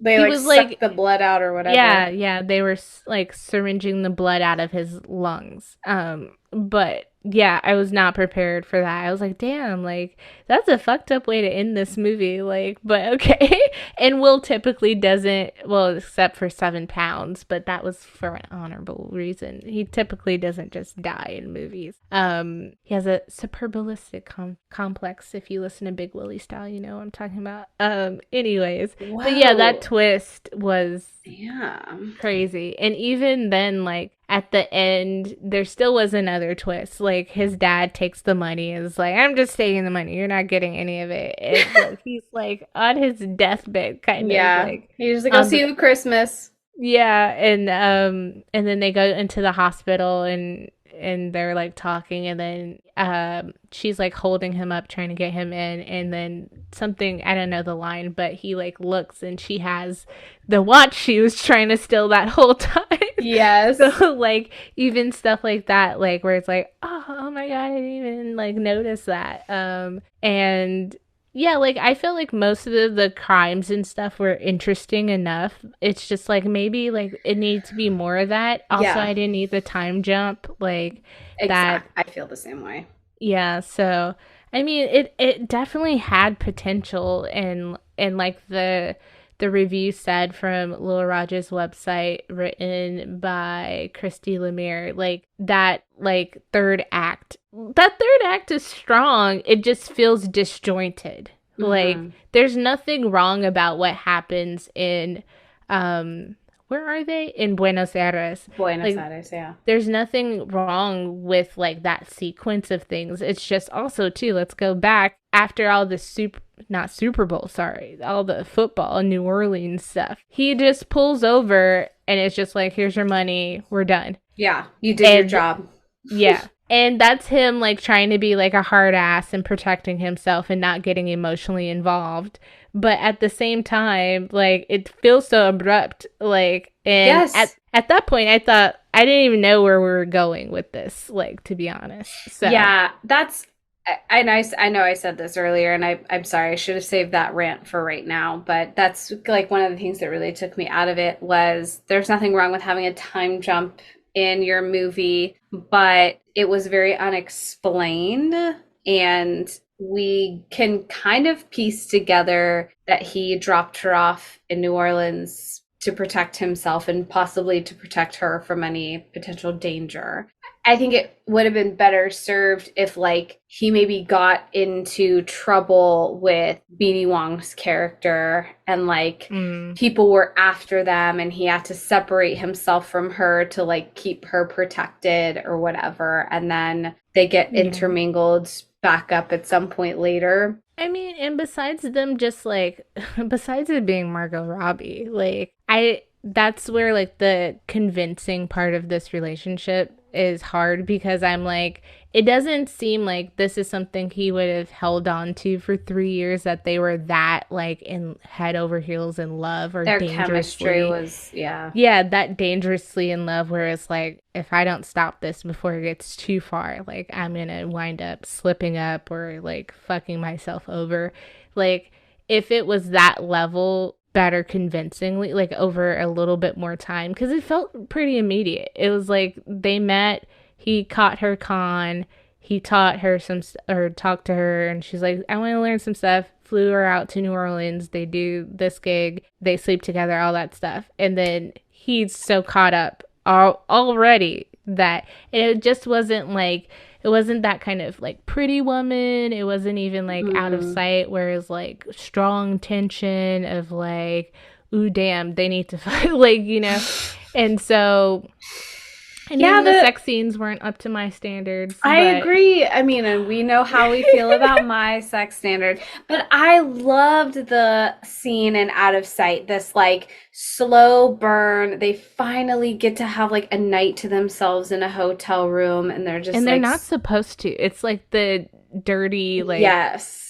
they like was suck the blood out or whatever. Yeah, they were like syringing the blood out of his lungs. But yeah, I was not prepared for that. I was like, damn, like that's a fucked up way to end this movie. Like, but okay. And Will typically doesn't, well, except for 7 pounds, but that was for an honorable reason. He typically doesn't just die in movies. He has a superballistic complex. If you listen to Big Willie style, you know what I'm talking about. Anyways, wow. But yeah, that twist was crazy. And even then, like at the end, there still was another twist. Like his dad takes the money and is like, I'm just taking the money, you're not getting any of it. And like, he's like on his deathbed kind of like, he's like, I'll see you at Christmas. And then they go into the hospital and they're like talking, and then she's like holding him up trying to get him in, and then something, I don't know the line, but he like looks and she has the watch she was trying to steal that whole time. Yes. So like even stuff like that, like where it's like, oh my god, I didn't even like notice that. And yeah, like I feel like most of the crimes and stuff were interesting enough. It's just like maybe like it needs to be more of that. Also, I didn't need the time jump like that. I feel the same way. Yeah, so I mean it definitely had potential, and like the review said from Lil Raj's website, written by Christy Lemire, like that like third act is strong. It just feels disjointed. Like there's nothing wrong about what happens in where are they? In Buenos Aires. Aires, yeah. There's nothing wrong with like that sequence of things. It's just also too, let's go back after all the all the football and New Orleans stuff. He just pulls over and it's just like, here's your money, we're done. Yeah, you did your job. Yeah. And that's him like trying to be like a hard ass and protecting himself and not getting emotionally involved. But at the same time, like it feels so abrupt. Like, and at that point I thought I didn't even know where we were going with this, like, to be honest. So yeah, I know I said this earlier, and I'm sorry, I should have saved that rant for right now, but that's like one of the things that really took me out of it was there's nothing wrong with having a time jump in your movie, but it was very unexplained, and we can kind of piece together that he dropped her off in New Orleans to protect himself and possibly to protect her from any potential danger. I think it would have been better served if like he maybe got into trouble with Beanie Wong's character and like people were after them and he had to separate himself from her to like keep her protected or whatever, and then they get intermingled back up at some point later. I mean, and besides them just like besides it being Margot Robbie, like that's where like the convincing part of this relationship is hard, because I'm like, it doesn't seem like this is something he would have held on to for 3 years, that they were that like in head over heels in love, or Their dangerously. chemistry was, Yeah, that dangerously in love, where it's like, if I don't stop this before it gets too far, like I'm gonna wind up slipping up or like fucking myself over. Like, if it was that level better convincingly, like over a little bit more time, because it felt pretty immediate. It was like they met, he caught her con, he taught her or talked to her, and she's like, I want to learn some stuff. Flew her out to New Orleans. They do this gig, they sleep together, all that stuff, and then he's so caught up already that it just wasn't like, it wasn't that kind of like Pretty Woman. It wasn't even like Out of Sight, where it's like strong tension of like, ooh, damn, they need to fight, like, you know. And so, and even the sex scenes weren't up to my standards. I agree. I mean, and we know how we feel about my sex standard, but I loved the scene in Out of Sight, this like slow burn. They finally get to have like a night to themselves in a hotel room, and they're just, and they're like, not supposed to. It's like the dirty, like,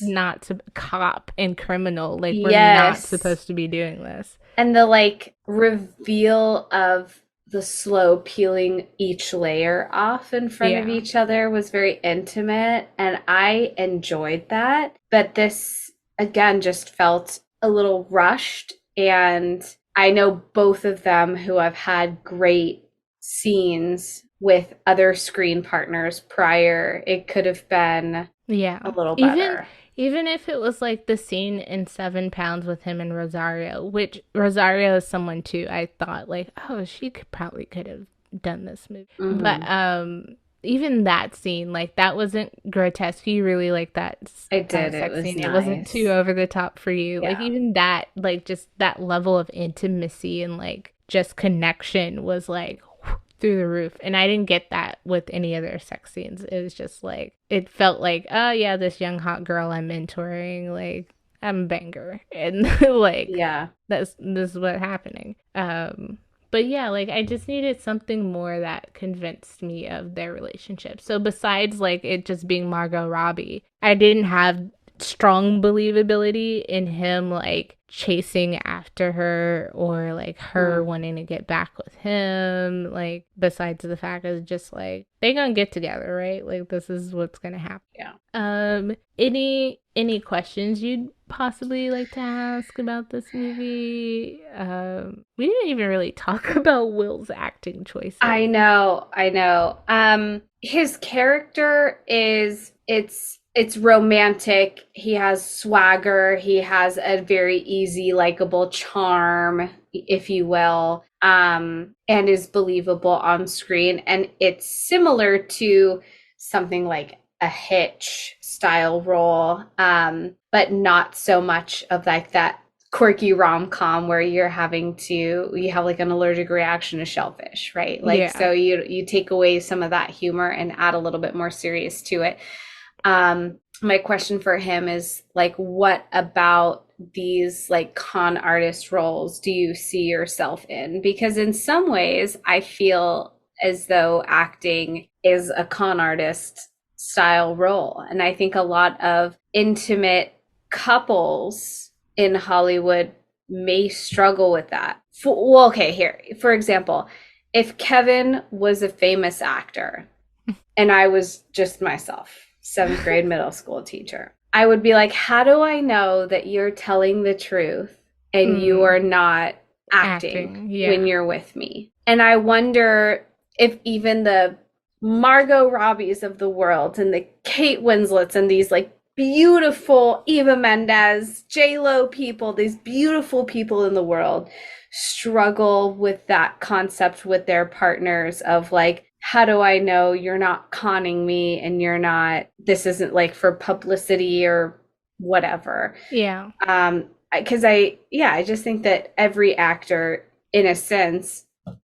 not to cop and criminal, like, we're not supposed to be doing this. And the like reveal of the slow peeling each layer off in front of each other was very intimate, and I enjoyed that. But this, again, just felt a little rushed, and I know both of them who have had great scenes with other screen partners prior. It could have been a little better. Even if it was like the scene in 7 Pounds with him and Rosario, which Rosario is someone too, I thought like, oh, she probably could have done this movie. Mm-hmm. But even that scene, like, that wasn't grotesque. You really liked that. I did. It was scene. Nice. It wasn't too over the top for you. Yeah. Like, even that, like, just that level of intimacy and like just connection was like through the roof. And I didn't get that with any other sex scenes. It was just like, it felt like, oh yeah, this young hot girl I'm mentoring, like, I'm a banger, and like, this is what's happening. But yeah, like, I just needed something more that convinced me of their relationship. So besides like it just being Margot Robbie, I didn't have strong believability in him like chasing after her, or like her wanting to get back with him. Like, besides the fact of just like, they gonna get together, right? Like, this is what's gonna happen. Any questions you'd possibly like to ask about this movie? We didn't even really talk about Will's acting choices. I know. His character is, it's romantic. He has swagger. He has a very easy, likable charm, if you will, and is believable on screen. And it's similar to something like a Hitch style role, but not so much of like that quirky rom-com where you have like an allergic reaction to shellfish, right? Like, so you take away some of that humor and add a little bit more serious to it. My question for him is like, what about these like con artist roles do you see yourself in? Because in some ways I feel as though acting is a con artist style role. And I think a lot of intimate couples in Hollywood may struggle with that. For example, if Kevin was a famous actor and I was just myself, 7th grade middle school teacher, I would be like, how do I know that you're telling the truth and you are not acting when you're with me? And I wonder if even the Margot Robbies of the world and the Kate Winslets and these like beautiful Eva Mendes, J-Lo people, these beautiful people in the world struggle with that concept with their partners of like, how do I know you're not conning me and this isn't like for publicity or whatever. Yeah. Because I just think that every actor, in a sense,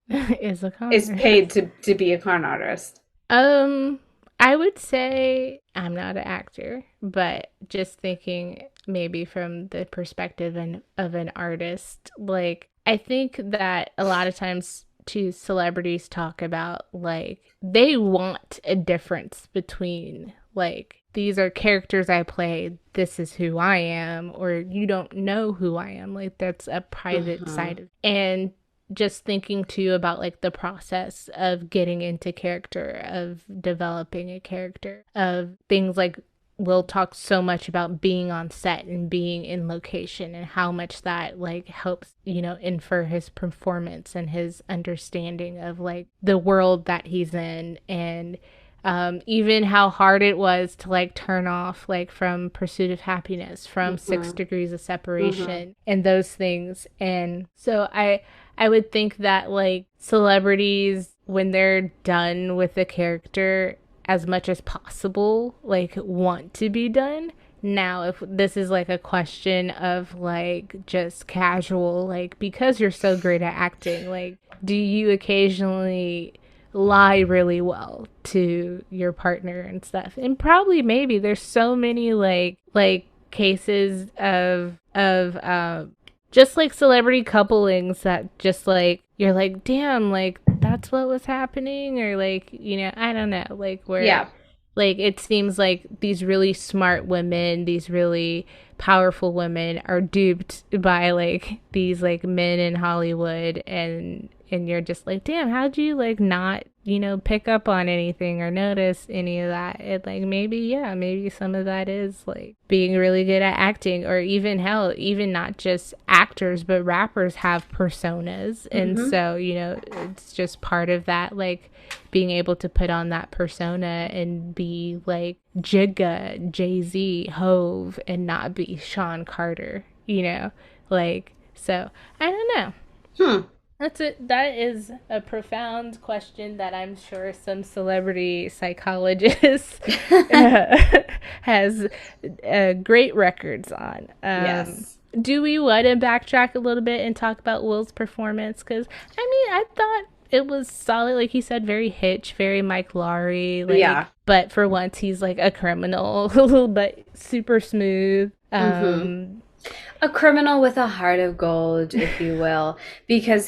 is paid to be a con artist. I I would say I'm not an actor, but just thinking maybe from the perspective of an artist, like I think that a lot of times too celebrities talk about like they want a difference between like these are characters I play, this is who I am, or you don't know who I am. Like that's a private side of, and just thinking too about like the process of getting into character, of developing a character, of things like we'll talk so much about being on set and being in location and how much that like helps, you know, infer his performance and his understanding of like the world that he's in, and even how hard it was to like turn off like from Pursuit of Happiness, from 6 Degrees of Separation, and those things. And so I would think that like celebrities, when they're done with the character, as much as possible, like want to be done. Now, if this is like a question of like just casual, like because you're so great at acting, like do you occasionally lie really well to your partner and stuff? And probably maybe there's so many like cases of just like celebrity couplings that just like you're like, damn, like that's what was happening, or like, you know, I don't know, like where like it seems like these really smart women, these really powerful women are duped by like these like men in Hollywood, and you're just like, damn, how'd you like not, you know, pick up on anything or notice any of that? It like maybe some of that is like being really good at acting, or even hell, even not just actors but rappers have personas, and so, you know, it's just part of that, like being able to put on that persona and be like Jigga, Jay-Z, Hove, and not be Sean Carter, you know, like, so I don't know. That's it. That is a profound question that I'm sure some celebrity psychologist has great records on. Yes. Do we want to backtrack a little bit and talk about Will's performance? Because, I mean, I thought it was solid. Like he said, very Hitch, very Mike Lowry. Like, Yeah. But for once, he's like a criminal, but super smooth. A criminal with a heart of gold, if you will, because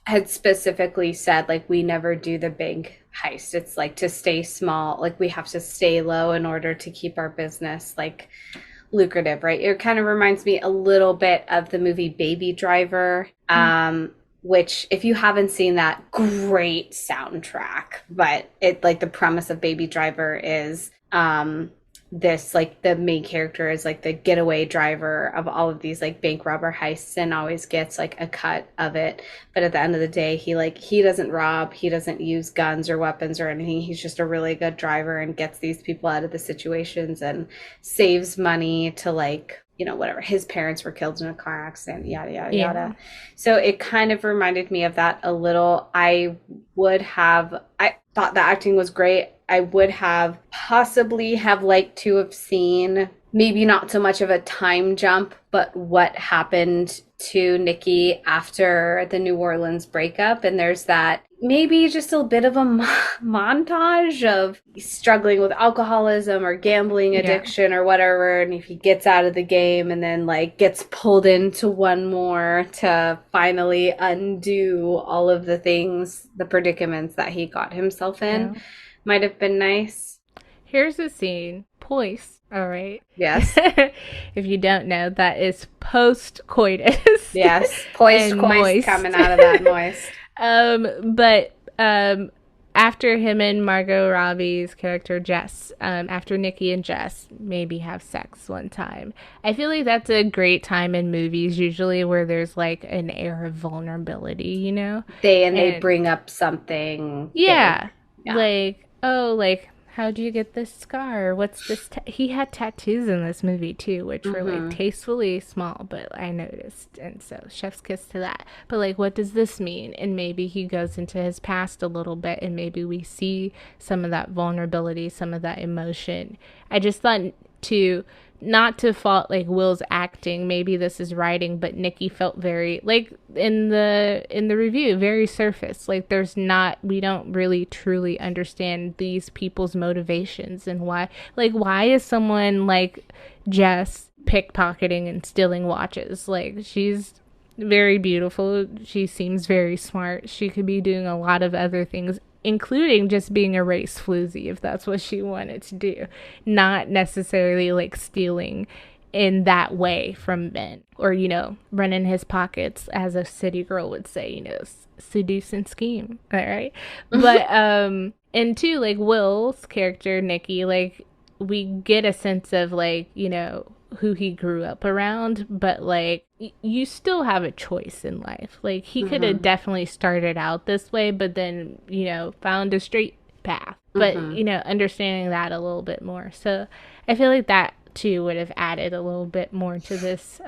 had specifically said, like, we never do the big heist. It's like to stay small, like we have to stay low in order to keep our business like lucrative, right? It kind of reminds me a little bit of the movie Baby Driver, which if you haven't seen that, great soundtrack, but it like the premise of Baby Driver is this like the main character is like the getaway driver of all of these like bank robber heists and always gets like a cut of it, but at the end of the day he doesn't rob, he doesn't use guns or weapons or anything, he's just a really good driver and gets these people out of the situations and saves money to like, you know, whatever, his parents were killed in a car accident, yada yada yada. So it kind of reminded me of that a little. I thought the acting was great. I would have possibly have liked to have seen maybe not so much of a time jump, but what happened to Nikki after the New Orleans breakup. And there's that maybe just a bit of a montage of struggling with alcoholism or gambling addiction or whatever. And if he gets out of the game and then like gets pulled into one more to finally undo all of the things, the predicaments that he got himself in, might have been nice. Here's a scene. Poise. All right. Yes. If you don't know, that is post-coitus. Yes. Post-coitus coming out of that moist. But after him and Margot Robbie's character Jess, after Nikki and Jess maybe have sex one time, I feel like that's a great time in movies usually where there's like an air of vulnerability, you know? They bring up something. Yeah. Like, oh, like, how'd you get this scar? What's this? He had tattoos in this movie, too, which were, like, tastefully small, but I noticed. And so, chef's kiss to that. But, like, what does this mean? And maybe he goes into his past a little bit, and maybe we see some of that vulnerability, some of that emotion. I just thought to not to fault like Will's acting, maybe this is writing, but Nikki felt very like in the review, very surface. Like we don't really truly understand these people's motivations and why is someone like Jess pickpocketing and stealing watches? Like, she's very beautiful, she seems very smart, she could be doing a lot of other things, including just being a race floozy if that's what she wanted to do, not necessarily like stealing in that way from Ben, or running his pockets, as a city girl would say, seduce and scheme. All right. But and two, like Will's character Nikki, like we get a sense of like who he grew up around, but like you still have a choice in life. Like he could have definitely started out this way, but then found a straight path, but understanding that a little bit more. So I feel like that too would have added a little bit more to this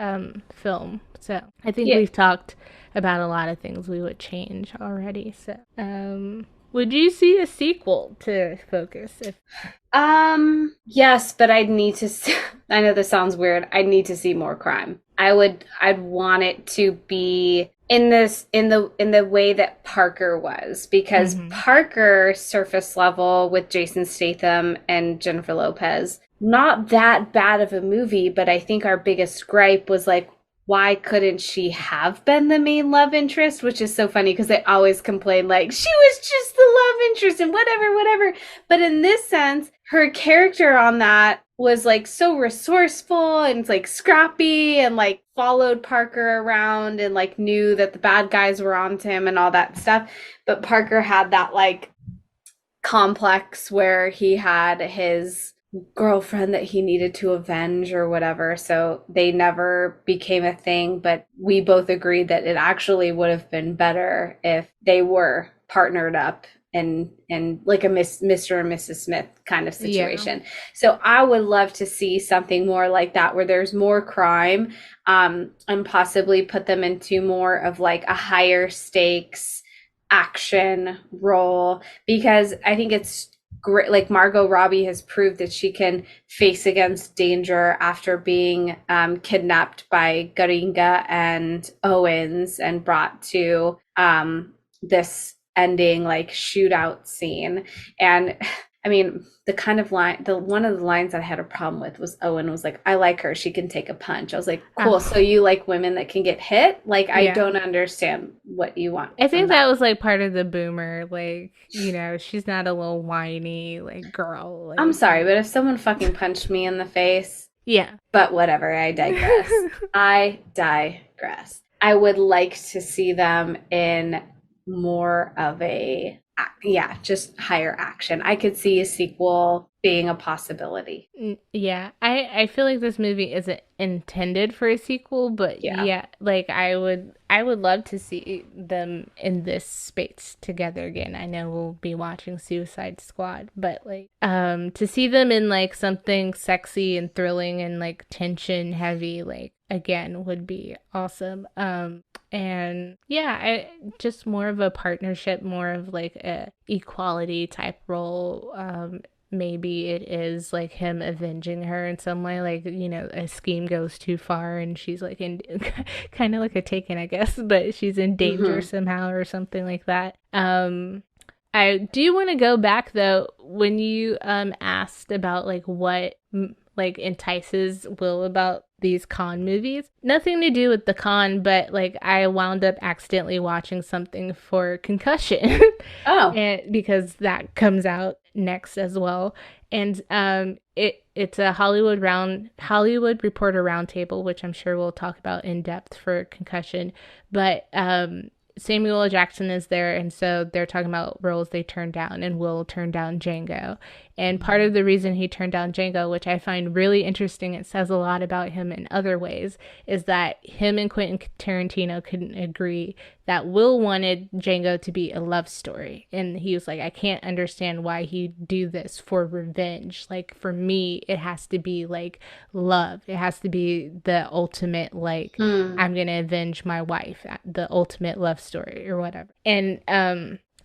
film. So I think we've talked about a lot of things we would change already. So would you see a sequel to Focus? Yes, but I'd need to see, I know this sounds weird. I'd need to see more crime. I'd want it to be in the way that Parker was, because Parker, surface level with Jason Statham and Jennifer Lopez, not that bad of a movie, but I think our biggest gripe was like, why couldn't she have been the main love interest? Which is so funny because they always complain like she was just the love interest and whatever. But in this sense, her character on that was like so resourceful and like scrappy and like followed Parker around and like knew that the bad guys were onto him and all that stuff. But Parker had that like complex where he had his girlfriend that he needed to avenge or whatever, so they never became a thing. But we both agreed that it actually would have been better if they were partnered up and like a Mr. and Mrs. Smith kind of situation. So I would love to see something more like that, where there's more crime, and possibly put them into more of like a higher stakes action role, because I think it's great. Like Margot Robbie has proved that she can face against danger after being kidnapped by Garinga and Owens and brought to this ending like shootout scene. And I mean, the kind of line, one of the lines that I had a problem with was Owen was like, I like her, she can take a punch. I was like, cool. So you like women that can get hit? Like, I don't understand what you want. I think that was like part of the boomer, like, she's not a little whiny like girl. Like, I'm sorry, but if someone fucking punched me in the face, but whatever, I digress. I would like to see them in more of a just higher action. I could see a sequel being a possibility. I feel like this movie isn't intended for a sequel, but like I would love to see them in this space together again. I know we'll be watching Suicide Squad, but like to see them in like something sexy and thrilling and like tension heavy, like again, would be awesome. And just more of a partnership, more of like a equality type role. Maybe it is like him avenging her in some way, like a scheme goes too far and she's like in kind of like a Taken, I guess, but she's in danger somehow or something like that. I do want to go back though, when you asked about like what like entices Will about these con movies. Nothing to do with the con, but like I wound up accidentally watching something for Concussion. And because that comes out next as well. And it's a Hollywood Reporter Roundtable, which I'm sure we'll talk about in depth for Concussion. But Samuel L. Jackson is there, and so they're talking about roles they turned down, and Will turned down Django. And part of the reason he turned down Django, which I find really interesting, it says a lot about him in other ways, is that him and Quentin Tarantino couldn't agree that Will wanted Django to be a love story. And he was like, I can't understand why he'd do this for revenge. Like, for me, it has to be like love. It has to be the ultimate, like, I'm going to avenge my wife, the ultimate love story or whatever. And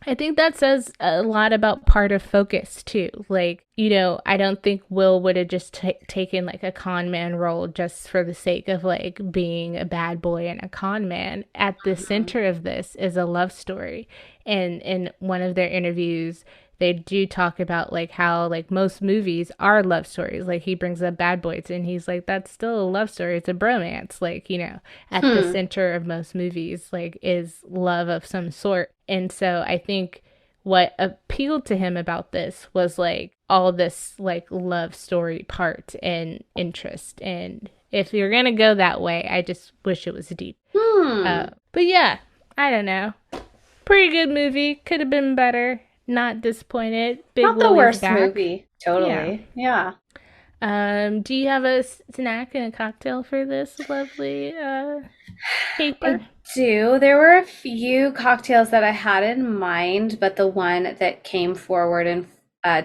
I think that says a lot about part of focus too. Like, you know, I don't think Will would have just taken like a con man role just for the sake of like being a bad boy and a con man. At the center of this is a love story. And in one of their interviews, they do talk about like how like most movies are love stories. Like he brings up Bad Boys and he's like, that's still a love story. It's a bromance. Like, you know, at the center of most movies like is love of some sort. And so I think what appealed to him about this was like all this like love story part and interest. And if you're going to go that way, I just wish it was deep. But yeah, I don't know. Pretty good movie. Could have been better. Not disappointed. Not the worst movie. Totally. Yeah. Do you have a snack and a cocktail for this lovely paper? I do. There were a few cocktails that I had in mind, but the one that came forward and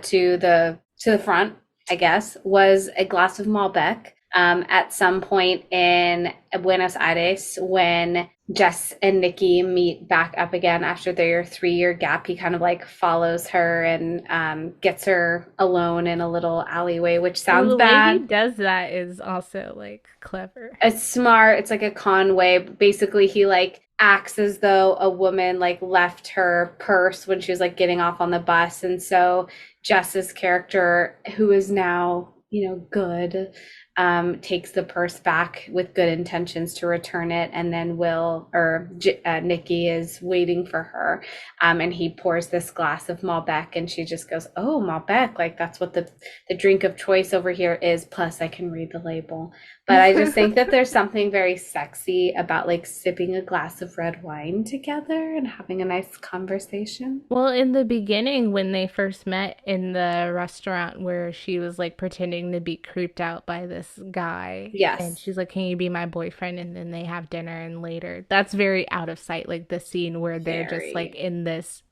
to the front, I guess, was a glass of Malbec. At some point in Buenos Aires, when Jess and Nikki meet back up again after their 3-year gap, he kind of like follows her and gets her alone in a little alleyway, which sounds bad. The way he does that is also like clever. It's smart. It's like a con way. Basically, he like acts as though a woman like left her purse when she was like getting off on the bus, and so Jess's character, who is now, you know, good, takes the purse back with good intentions to return it, and then Nikki is waiting for her, and he pours this glass of Malbec, and she just goes, "Oh, Malbec, like that's what the drink of choice over here is. Plus, I can read the label." But I just think that there's something very sexy about like sipping a glass of red wine together and having a nice conversation. Well, in the beginning, when they first met in the restaurant where she was like pretending to be creeped out by this guy. Yes. And she's like, "Can you be my boyfriend?" And then they have dinner, and later. That's very out of sight. Like the scene where they're just like in this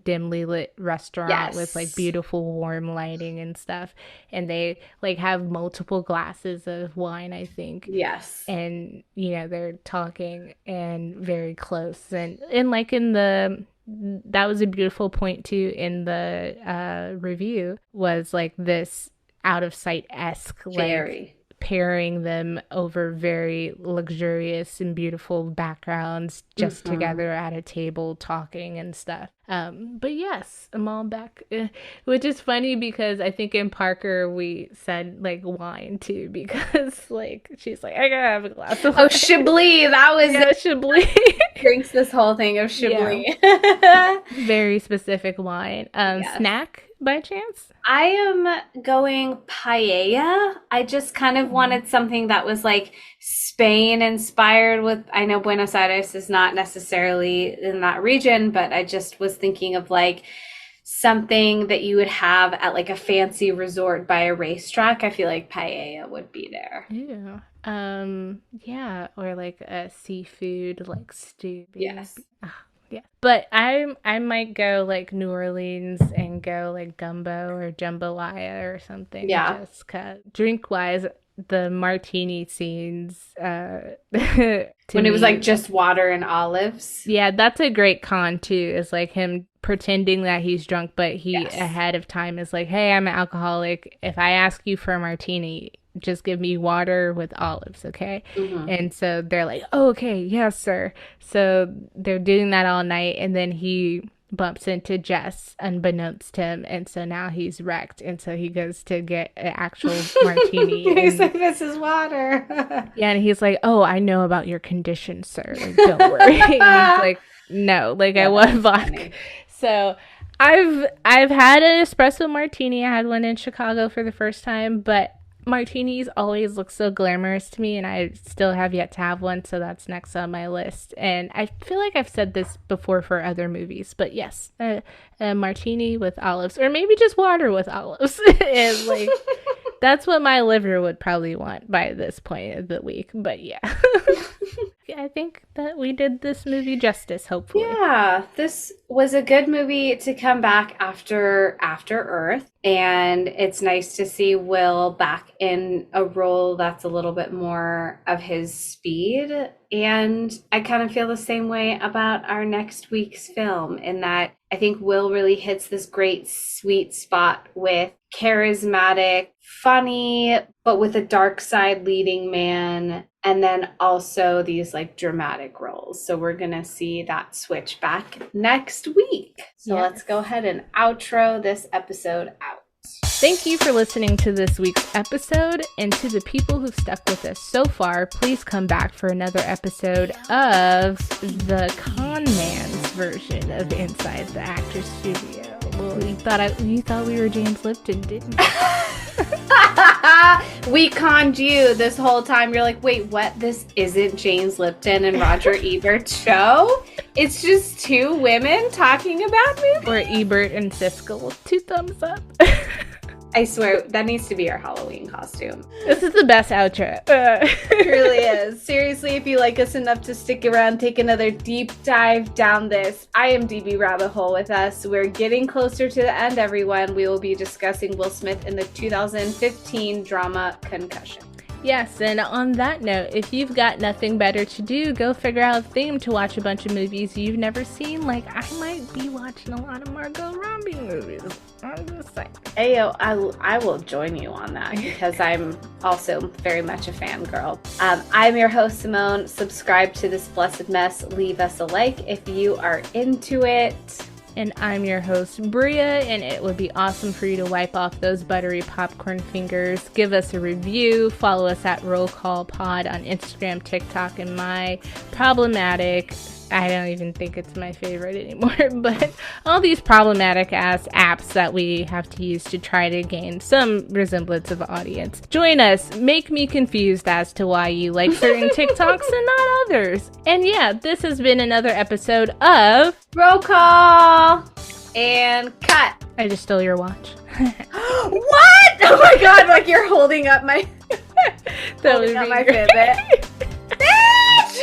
dimly lit restaurant with like beautiful warm lighting and stuff. And they like have multiple glasses of wine, I think. Yes. And, you know, they're talking and very close. And like in the... That was a beautiful point too in the review, was like this out of sight-esque like pairing them over very luxurious and beautiful backgrounds just together at a table talking and stuff. But yes, a Malbec, which is funny because I think in Parker we said like wine too, because like she's like, I gotta have a glass of wine. Oh, Chablis, that was Chablis. Drinks this whole thing of Chablis. Very specific wine. Snack by chance? I am going paella. I just kind of wanted something that was like Spain inspired with, I know Buenos Aires is not necessarily in that region, but I just was thinking of like something that you would have at like a fancy resort by a racetrack. I feel like paella would be there. Yeah. Yeah, or like a seafood like stew. Yes. Yeah. But I might go like New Orleans and go like gumbo or jambalaya or something. Yeah. Just drink wise, the martini scenes when it was like just water and olives. Yeah, that's a great con too, is like him pretending that he's drunk, but he ahead of time is like, "Hey, I'm an alcoholic. If I ask you for a martini, just give me water with olives, okay?" And so they're like, "Oh, okay, yes, sir." So they're doing that all night, and then he bumps into Jess unbeknownst to him, and so now he's wrecked, and so he goes to get an actual martini. He's like, "This is water." Yeah, and he's like, "Oh, I know about your condition, sir. Like, don't worry." And he's like, "No, like I want vodka." Funny. So I've had an espresso martini. I had one in Chicago for the first time, but martinis always look so glamorous to me, and I still have yet to have one, so that's next on my list. And I feel like I've said this before for other movies, but yes, a martini with olives, or maybe just water with olives, is like that's what my liver would probably want by this point of the week. But yeah. I think that we did this movie justice, hopefully. Yeah, this was a good movie to come back after Earth, and it's nice to see Will back in a role that's a little bit more of his speed. And I kind of feel the same way about our next week's film, in that I think Will really hits this great sweet spot with charismatic, funny, but with a dark side leading man, and then also these like dramatic roles. So we're gonna see that switch back next week. So let's go ahead and outro this episode out. Thank you for listening to this week's episode, and to the people who've stuck with us so far, please come back for another episode of the con man's version of Inside the Actor's Studio. Well, you thought we were James Lipton, didn't you? We conned you this whole time. You're like, wait, what? This isn't James Lipton and Roger Ebert's show? It's just two women talking about movies? Or Ebert and Siskel. 2 thumbs up. I swear, that needs to be our Halloween costume. This is the best outro. It really is. Seriously, if you like us enough to stick around, take another deep dive down this I am DB rabbit hole with us. We're getting closer to the end, everyone. We will be discussing Will Smith in the 2015 drama Concussion. Yes, and on that note, if you've got nothing better to do, go figure out a theme to watch a bunch of movies you've never seen. Like, I might be watching a lot of Margot Robbie movies. I'm just saying. Ayo, I will join you on that, because I'm also very much a fangirl. I'm your host, Simone. Subscribe to This Blessed Mess. Leave us a like if you are into it. And I'm your host, Bria, and it would be awesome for you to wipe off those buttery popcorn fingers. Give us a review. Follow us at Roll Call Pod on Instagram, TikTok, and my problematic, I don't even think it's my favorite anymore, but all these problematic ass apps that we have to use to try to gain some resemblance of audience. Join us. Make me confused as to why you like certain TikToks and not others. And yeah, this has been another episode of Roll Call and cut. I just stole your watch. What? Oh my god, like you're holding up my That would be my great. Fitbit. Bitch!